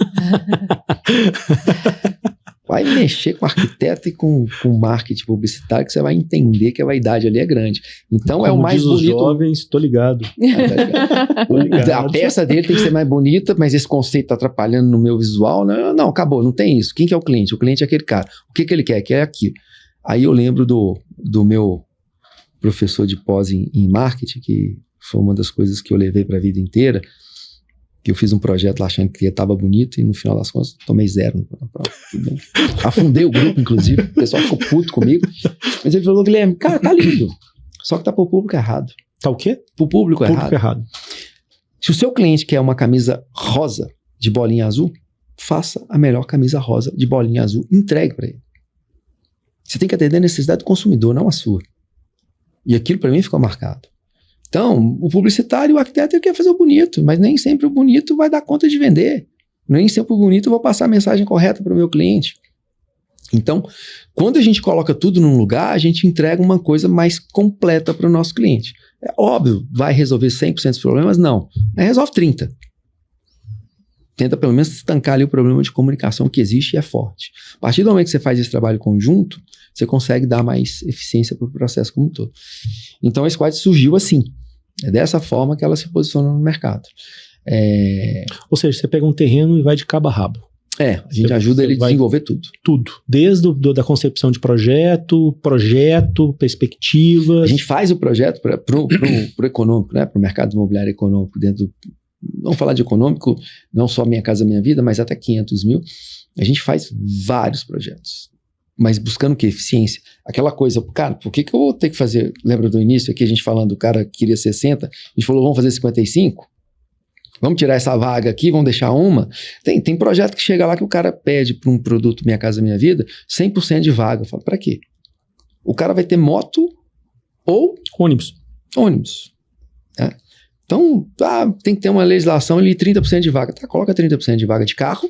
Vai mexer com arquiteto e com marketing publicitário que você vai entender que a vaidade ali é grande. Então como é o mais bonito. Os jovens, tô ligado. Tô ligado. A peça dele tem que ser mais bonita, mas esse conceito tá atrapalhando no meu visual. Não, acabou, não tem isso. Quem que é o cliente? O cliente é aquele cara. O que ele quer? Quer aquilo. Aí eu lembro do meu professor de pós em marketing, que foi uma das coisas que eu levei para a vida inteira, que eu fiz um projeto lá achando que estava bonito e no final das contas tomei 0 na prova. Afundei o grupo, inclusive, o pessoal ficou puto comigo, mas ele falou, Guilherme, cara, tá lindo, só que tá pro público errado. Tá o quê? Pro público errado. Se o seu cliente quer uma camisa rosa de bolinha azul, faça a melhor camisa rosa de bolinha azul, entregue para ele. Você tem que atender a necessidade do consumidor, não a sua. E aquilo para mim ficou marcado. Então, o publicitário e o arquiteto ele quer fazer o bonito, mas nem sempre o bonito vai dar conta de vender. Nem sempre o bonito eu vou passar a mensagem correta para o meu cliente. Então, quando a gente coloca tudo num lugar, a gente entrega uma coisa mais completa para o nosso cliente. É óbvio, vai resolver 100% dos problemas? Não. Mas resolve 30%. Tenta pelo menos estancar ali o problema de comunicação que existe e é forte. A partir do momento que você faz esse trabalho conjunto, você consegue dar mais eficiência para o processo como um todo. Então, a Squad surgiu assim. É dessa forma que ela se posiciona no mercado. Ou seja, você pega um terreno e vai de cabo a rabo. A gente ajuda ele a desenvolver tudo. Tudo. Desde da concepção de projeto, perspectiva. A gente faz o projeto para o econômico, né? Para o mercado imobiliário econômico, vamos falar de econômico, não só Minha Casa Minha Vida, mas até 500 mil. A gente faz vários projetos. Mas buscando o quê? Eficiência. Aquela coisa, cara, por que eu vou ter que fazer? Lembra do início aqui, a gente falando, o cara queria 60, a gente falou, vamos fazer 55? Vamos tirar essa vaga aqui, vamos deixar uma? Tem projeto que chega lá que o cara pede para um produto Minha Casa Minha Vida 100% de vaga. Eu falo, para quê? O cara vai ter moto ou ônibus. Né? Então, tem que ter uma legislação ali, 30% de vaga. Tá, coloca 30% de vaga de carro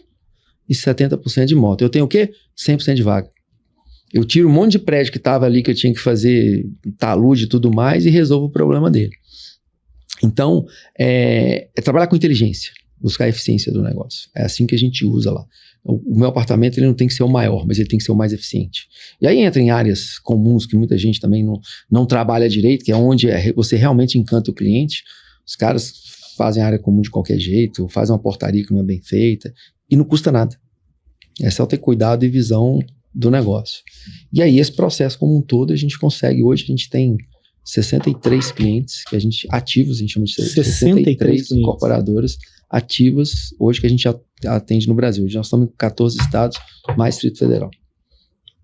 e 70% de moto. Eu tenho o quê? 100% de vaga. Eu tiro um monte de prédio que estava ali, que eu tinha que fazer talude e tudo mais, e resolvo o problema dele. Então, é trabalhar com inteligência, buscar a eficiência do negócio. É assim que a gente usa lá. O meu apartamento ele não tem que ser o maior, mas ele tem que ser o mais eficiente. E aí entra em áreas comuns que muita gente também não trabalha direito, que é onde você realmente encanta o cliente. Os caras fazem área comum de qualquer jeito, fazem uma portaria que não é bem feita, e não custa nada. É só ter cuidado e visão do negócio. E aí esse processo como um todo a gente consegue. Hoje a gente tem 63 clientes que a gente ativos, a gente chama de 63 incorporadoras ativas hoje que a gente atende no Brasil. Hoje nós estamos em 14 estados, mais Distrito Federal.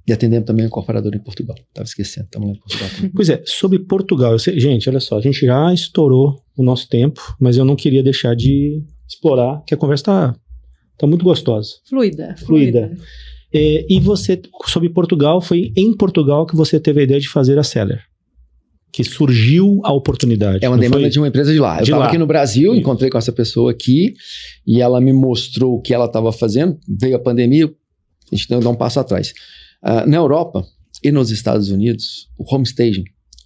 E atendemos também a incorporadora em Portugal. Estava esquecendo, estamos lá em Portugal também. Pois é, sobre Portugal, gente, olha só, a gente já estourou o nosso tempo, mas eu não queria deixar de explorar, que a conversa tá muito gostosa. Fluida. E você, sobre Portugal, foi em Portugal que você teve a ideia de fazer a Seller? Que surgiu a oportunidade. É uma demanda de uma empresa de lá. Eu estava aqui no Brasil, encontrei com essa pessoa aqui, e ela me mostrou o que ela estava fazendo. Veio a pandemia, a gente deu um passo atrás. Na Europa e nos Estados Unidos, o home staging,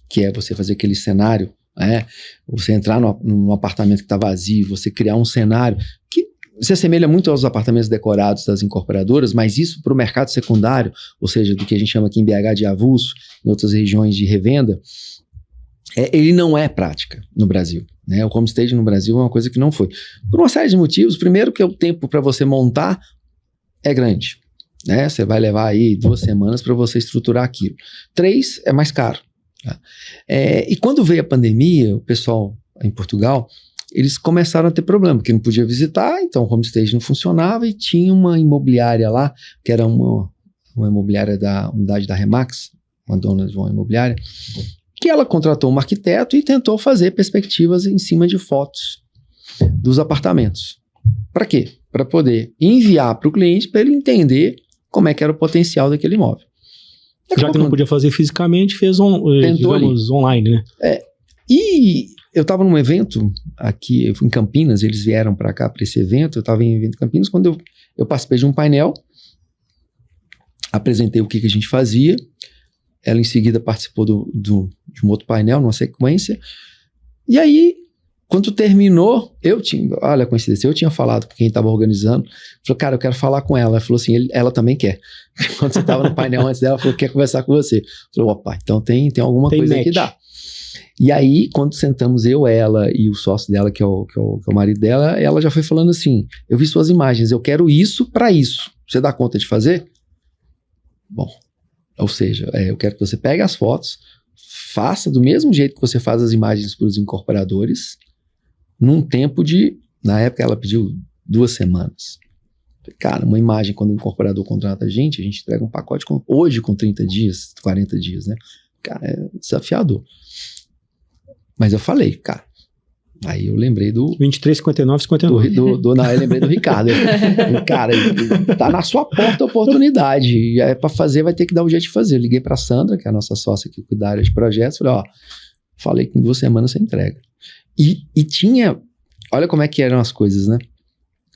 que é você fazer aquele cenário, você entrar num apartamento que está vazio, você criar um cenário que se assemelha muito aos apartamentos decorados das incorporadoras, mas isso para o mercado secundário, ou seja, do que a gente chama aqui em BH de avulso, em outras regiões de revenda, ele não é prática no Brasil. Né? O home staging no Brasil é uma coisa que não foi. Por uma série de motivos. Primeiro que o tempo para você montar é grande. Né? Você vai levar aí 2 semanas para você estruturar aquilo. 3, é mais caro. Tá? E quando veio a pandemia, o pessoal em Portugal, eles começaram a ter problema, porque não podia visitar, então o home staging não funcionava e tinha uma imobiliária lá, que era uma imobiliária da unidade da Remax, uma dona de uma imobiliária, que ela contratou um arquiteto e tentou fazer perspectivas em cima de fotos dos apartamentos. Para quê? Para poder enviar para o cliente, para ele entender como é que era o potencial daquele imóvel. Já que não podia fazer fisicamente, fez online, né? E eu estava num evento aqui em Campinas, eles vieram para cá para esse evento, eu estava em evento em Campinas, quando eu participei de um painel, apresentei o que a gente fazia. Ela em seguida participou de um outro painel, numa sequência. E aí, quando terminou, olha a coincidência, eu tinha falado com quem estava organizando, falou, cara, eu quero falar com ela. Ela falou assim, ela também quer. Quando você estava no painel antes dela, ela falou, quer conversar com você. Falou, opa, então tem alguma coisa aí que dá. E aí, quando sentamos ela e o sócio dela, que é o marido dela, ela já foi falando assim, eu vi suas imagens, eu quero isso para isso. Você dá conta de fazer? Bom, ou seja, eu quero que você pegue as fotos, faça do mesmo jeito que você faz as imagens para os incorporadores, num tempo na época ela pediu 2 semanas. Cara, uma imagem quando o incorporador contrata a gente entrega um pacote hoje com 30 dias, 40 dias, né? Cara, é desafiador. Mas eu falei, cara, aí eu lembrei do 23,59,59. Eu lembrei do Ricardo. Cara, tá na sua porta a oportunidade. E é pra fazer, vai ter que dar um jeito de fazer. Eu liguei pra Sandra, que é a nossa sócia que cuida da área de projetos. Falei que em 2 semanas você entrega. E tinha, olha como é que eram as coisas, né?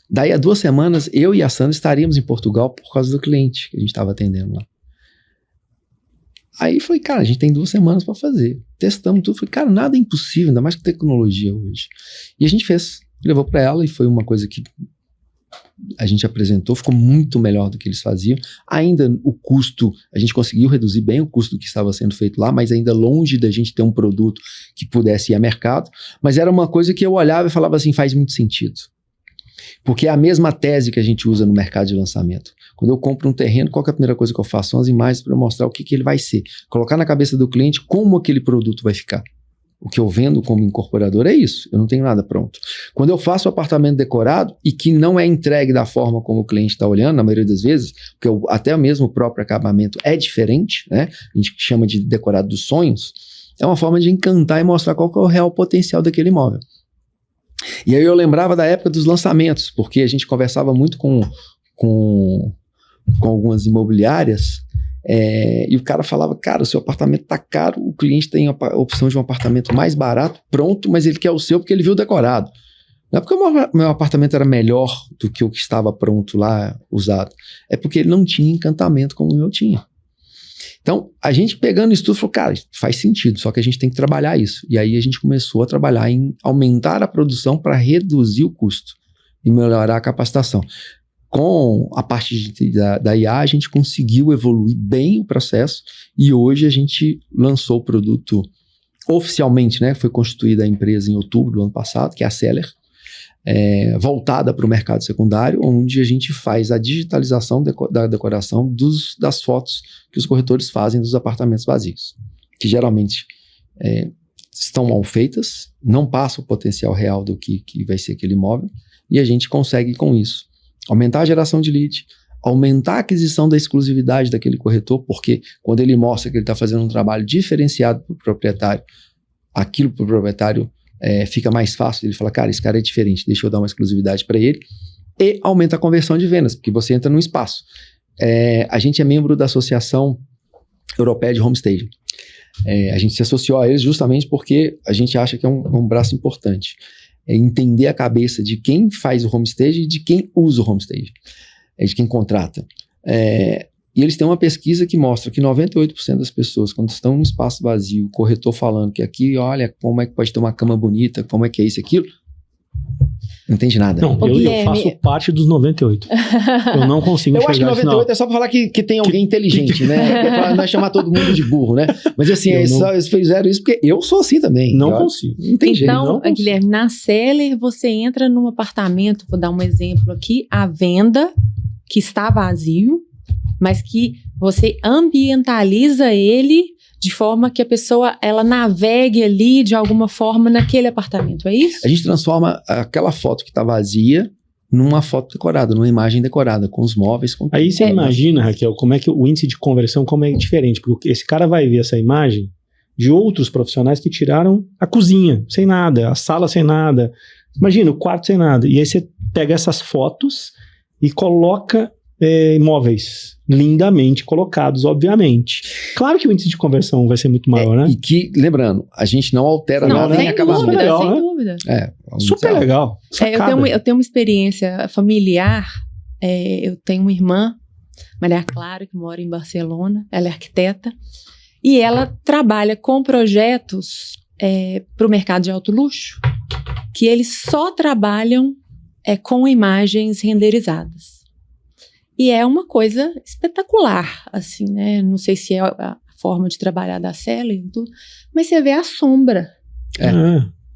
Daí a 2 semanas, eu e a Sandra estaríamos em Portugal por causa do cliente que a gente estava atendendo lá. Aí falei, cara, a gente tem 2 semanas para fazer. Testamos tudo. Falei, cara, nada é impossível, ainda mais com tecnologia hoje. E a gente fez. Levou para ela e foi uma coisa que a gente apresentou, ficou muito melhor do que eles faziam. Ainda o custo, a gente conseguiu reduzir bem o custo que estava sendo feito lá, mas ainda longe da gente ter um produto que pudesse ir a mercado. Mas era uma coisa que eu olhava e falava assim, faz muito sentido. Porque é a mesma tese que a gente usa no mercado de lançamento. Quando eu compro um terreno, qual que é a primeira coisa que eu faço? São as imagens para mostrar o que ele vai ser. Colocar na cabeça do cliente como aquele produto vai ficar. O que eu vendo como incorporador é isso. Eu não tenho nada pronto. Quando eu faço o apartamento decorado e que não é entregue da forma como o cliente está olhando, na maioria das vezes, porque até mesmo o próprio acabamento é diferente, né? A gente chama de decorado dos sonhos. É uma forma de encantar e mostrar qual que é o real potencial daquele imóvel. E aí eu lembrava da época dos lançamentos, porque a gente conversava muito com algumas imobiliárias, e o cara falava, cara, o seu apartamento tá caro, o cliente tem a opção de um apartamento mais barato, pronto, mas ele quer o seu porque ele viu decorado. Não é porque o meu apartamento era melhor do que o que estava pronto lá, usado. É porque ele não tinha encantamento como o meu tinha. Então, a gente pegando isso tudo, falou, cara, faz sentido, só que a gente tem que trabalhar isso. E aí a gente começou a trabalhar em aumentar a produção para reduzir o custo e melhorar a capacitação. Com a parte da IA, a gente conseguiu evoluir bem o processo e hoje a gente lançou o produto oficialmente, né? Foi constituída a empresa em outubro do ano passado, que é a Seller, voltada para o mercado secundário, onde a gente faz a digitalização da decoração das fotos que os corretores fazem dos apartamentos vazios, que geralmente estão mal feitas, não passa o potencial real do que vai ser aquele imóvel, e a gente consegue com isso aumentar a geração de lead, aumentar a aquisição da exclusividade daquele corretor, porque quando ele mostra que ele está fazendo um trabalho diferenciado para o proprietário, aquilo para o proprietário fica mais fácil, ele fala, cara, esse cara é diferente, deixa eu dar uma exclusividade para ele, e aumenta a conversão de vendas, porque você entra num espaço. A gente é membro da Associação Europeia de Homestaging. A gente se associou a eles justamente porque a gente acha que é um braço importante. Entender a cabeça de quem faz o homestaging e de quem usa o homestaging, de quem contrata. E eles têm uma pesquisa que mostra que 98% das pessoas, quando estão num espaço vazio, o corretor falando que aqui, olha, como é que pode ter uma cama bonita, como é que é isso e aquilo, não entende nada. Não, eu faço parte dos 98. Eu não consigo enxergar. Eu acho que 98 é só pra falar que tem alguém inteligente, né? Não é chamar todo mundo de burro, né? Mas assim, eles fizeram isso porque eu sou assim também. Não consigo. Não tem jeito. Então, Guilherme, na Seller, você entra num apartamento, vou dar um exemplo aqui, à venda, que está vazio, mas que você ambientaliza ele de forma que a pessoa, ela navegue ali de alguma forma naquele apartamento, é isso? A gente transforma aquela foto que está vazia numa foto decorada, numa imagem decorada, com os móveis. Com Aí você imagina, Raquel, como é que o índice de conversão como é diferente, porque esse cara vai ver essa imagem de outros profissionais que tiraram a cozinha sem nada, a sala sem nada, imagina o quarto sem nada, e aí você pega essas fotos e coloca imóveis lindamente colocados, obviamente. Claro que o índice de conversão vai ser muito maior, né? E que, lembrando, a gente não altera nada em acabamento. Sem dúvida. Super legal. Eu tenho uma experiência familiar, eu tenho uma irmã, Maria Clara, que mora em Barcelona, ela é arquiteta, e ela trabalha com projetos para o mercado de alto luxo, que eles só trabalham com imagens renderizadas. E é uma coisa espetacular, assim, né? Não sei se é a forma de trabalhar da Seller e tudo, mas você vê a sombra.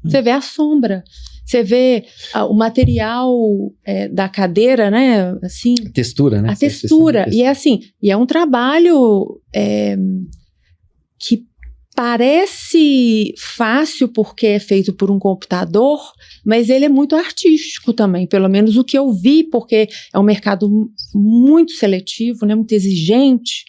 Você vê a sombra. Você vê o material da cadeira, né? Assim, a textura, né? A textura. E é assim, e é um trabalho que parece fácil porque é feito por um computador, mas ele é muito artístico também, pelo menos o que eu vi, porque é um mercado muito seletivo, né, muito exigente.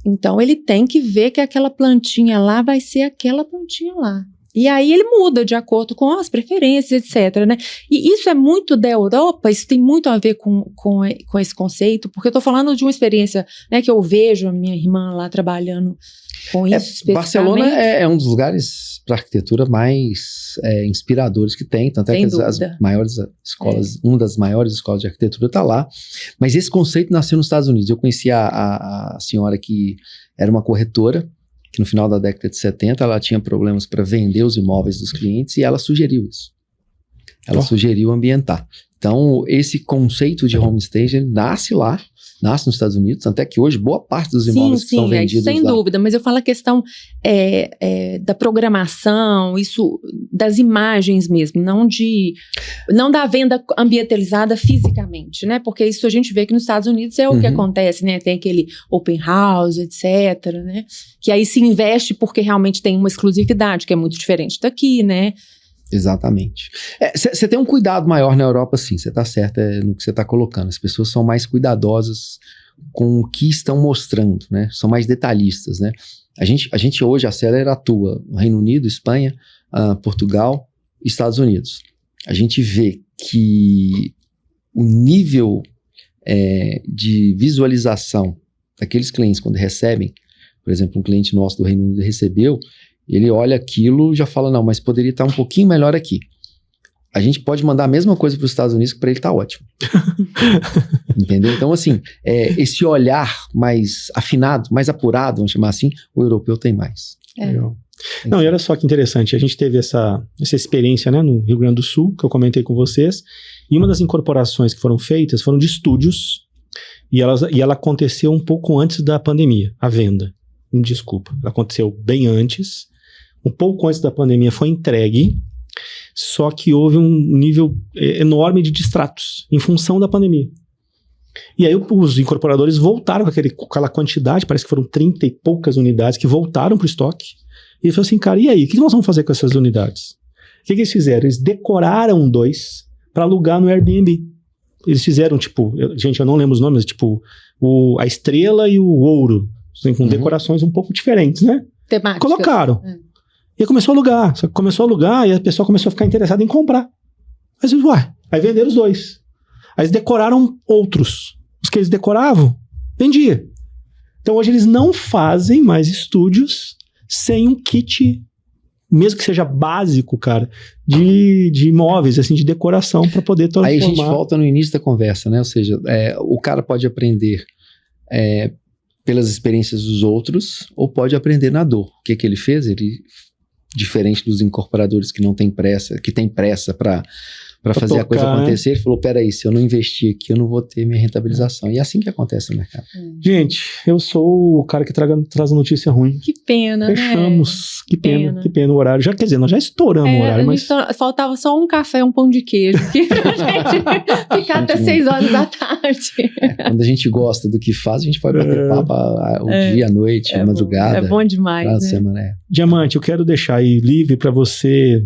Então ele tem que ver que aquela plantinha lá vai ser aquela plantinha lá. E aí ele muda de acordo com as preferências, etc, né? E isso é muito da Europa, isso tem muito a ver com esse conceito, porque eu tô falando de uma experiência, né, que eu vejo a minha irmã lá trabalhando com isso especificamente. Barcelona é um dos lugares para arquitetura mais inspiradores que tem, tanto é que as maiores escolas, uma das maiores escolas de arquitetura está lá, mas esse conceito nasceu nos Estados Unidos. Eu conheci a senhora que era uma corretora, que no final da década de 70 ela tinha problemas para vender os imóveis dos clientes e ela sugeriu isso. Ela sugeriu ambientar. Então, esse conceito de homestage, ele nasce lá, nasce nos Estados Unidos, tanto é que hoje boa parte dos imóveis que são vendidos sem lá. dúvida, mas eu falo a questão da programação, isso das imagens mesmo, não da venda ambientalizada fisicamente, né? Porque isso a gente vê que nos Estados Unidos é o que acontece, né? Tem aquele open house, etc, né? Que aí se investe porque realmente tem uma exclusividade, que é muito diferente daqui, né? Exatamente. Você tem um cuidado maior na Europa, sim, você está certo no que você está colocando. As pessoas são mais cuidadosas com o que estão mostrando, né? São mais detalhistas, né? A gente hoje, a Celler atua no Reino Unido, Espanha, Portugal e Estados Unidos. A gente vê que o nível de visualização daqueles clientes quando recebem, por exemplo, um cliente nosso do Reino Unido recebeu, ele olha aquilo e já fala, não, mas poderia estar um pouquinho melhor aqui. A gente pode mandar a mesma coisa para os Estados Unidos que para ele está ótimo. Entendeu? Então, assim, esse olhar mais afinado, mais apurado, vamos chamar assim, o europeu tem mais. Não, e olha só que interessante, a gente teve essa experiência, né, no Rio Grande do Sul, que eu comentei com vocês, e uma das incorporações que foram feitas foram de estúdios, e ela aconteceu um pouco antes da pandemia, a venda. Desculpa, ela aconteceu bem antes, um pouco antes da pandemia foi entregue, só que houve um nível enorme de distratos em função da pandemia. E aí os incorporadores voltaram com aquela quantidade, parece que foram 30 e poucas unidades que voltaram para o estoque. E ele falou assim, cara, e aí, o que nós vamos fazer com essas unidades? O que eles fizeram? Eles decoraram 2 para alugar no Airbnb. Eles fizeram, tipo, gente, eu não lembro os nomes, tipo, a estrela e o ouro, assim, com decorações um pouco diferentes, né? Temáticas. Colocaram. E aí começou a alugar. Só que começou a alugar e a pessoa começou a ficar interessada em comprar. Aí venderam os 2. Aí eles decoraram outros. Os que eles decoravam, vendia. Então hoje eles não fazem mais estúdios sem um kit, mesmo que seja básico, cara, de imóveis, assim, de decoração para poder transformar. Aí a gente volta no início da conversa, né? Ou seja, o cara pode aprender pelas experiências dos outros ou pode aprender na dor. O que ele fez? Ele, diferente dos incorporadores que não tem pressa, que tem pressa para fazer tocar, a coisa acontecer, ele falou, peraí, se eu não investir aqui, eu não vou ter minha rentabilização. E é assim que acontece no mercado. Gente, eu sou o cara que traz a notícia ruim. Que pena, Fechamos. Né? Que pena o horário. Quer dizer, nós já estouramos o horário, mas... Faltava só um café, um pão de queijo aqui pra gente ficar até 6 horas da tarde. Quando a gente gosta do que faz, a gente pode bater papo o dia, a noite, a madrugada. É bom demais, né? Semana, Diamante, eu quero deixar aí livre para você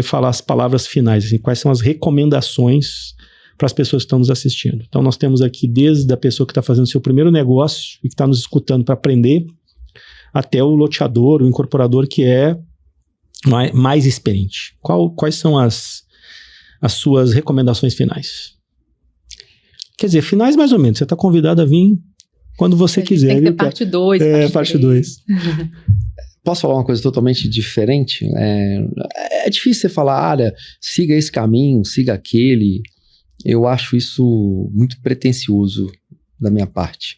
falar as palavras finais, assim, quais são as recomendações para as pessoas que estão nos assistindo. Então nós temos aqui desde a pessoa que está fazendo seu primeiro negócio e que está nos escutando para aprender, até o loteador, o incorporador que é mais experiente. Quais são as suas recomendações finais? Quer dizer, finais mais ou menos, você está convidado a vir quando você quiser. Tem que ter parte 2. Parte 2. Posso falar uma coisa totalmente diferente? É difícil você falar, olha, siga esse caminho, siga aquele. Eu acho isso muito pretensioso da minha parte.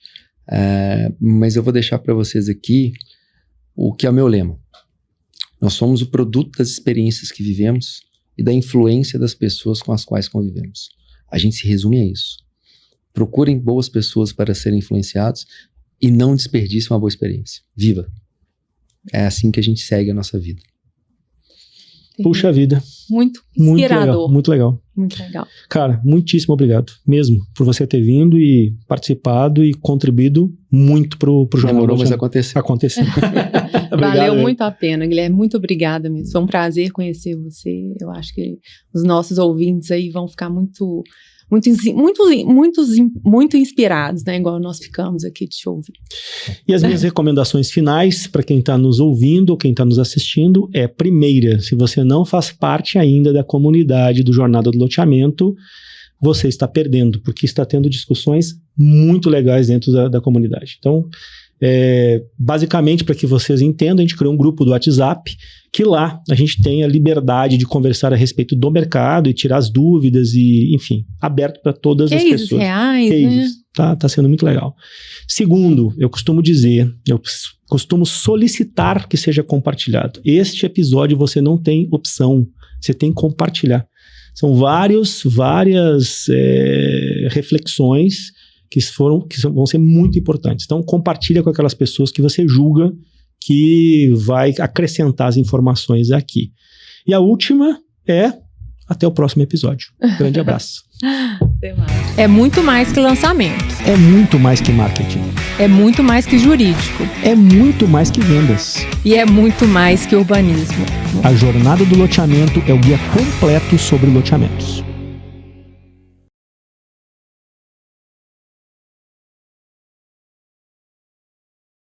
Mas eu vou deixar para vocês aqui o que é o meu lema. Nós somos o produto das experiências que vivemos e da influência das pessoas com as quais convivemos. A gente se resume a isso. Procurem boas pessoas para serem influenciados e não desperdicem uma boa experiência. Viva! É assim que a gente segue a nossa vida. Puxa vida. Muito inspirador. Muito legal. Muito legal. Cara, muitíssimo obrigado mesmo por você ter vindo e participado e contribuído muito pro jornal. Demorou, mas aconteceu. Valeu muito a pena, Guilherme. Muito obrigada mesmo. Foi um prazer conhecer você. Eu acho que os nossos ouvintes aí vão ficar muito, muito inspirados, né? Igual nós ficamos aqui de te ouvir. E as minhas recomendações finais para quem está nos ouvindo ou quem está nos assistindo é: primeira, se você não faz parte ainda da comunidade do Jornada do Loteamento, você está perdendo, porque está tendo discussões muito legais dentro da comunidade. Então, basicamente, para que vocês entendam, a gente criou um grupo do WhatsApp, que lá a gente tem a liberdade de conversar a respeito do mercado e tirar as dúvidas e, enfim, aberto para todas as pessoas. Cases reais, né? Tá sendo muito legal. Segundo, eu costumo solicitar que seja compartilhado. Este episódio você não tem opção, você tem que compartilhar. São várias reflexões que vão ser muito importantes. Então, compartilha com aquelas pessoas que você julga que vai acrescentar as informações aqui. E a última é: até o próximo episódio. Grande abraço. É muito mais que lançamento. É muito mais que marketing. É muito mais que jurídico. É muito mais que vendas. E é muito mais que urbanismo. A Jornada do Loteamento é o guia completo sobre loteamentos.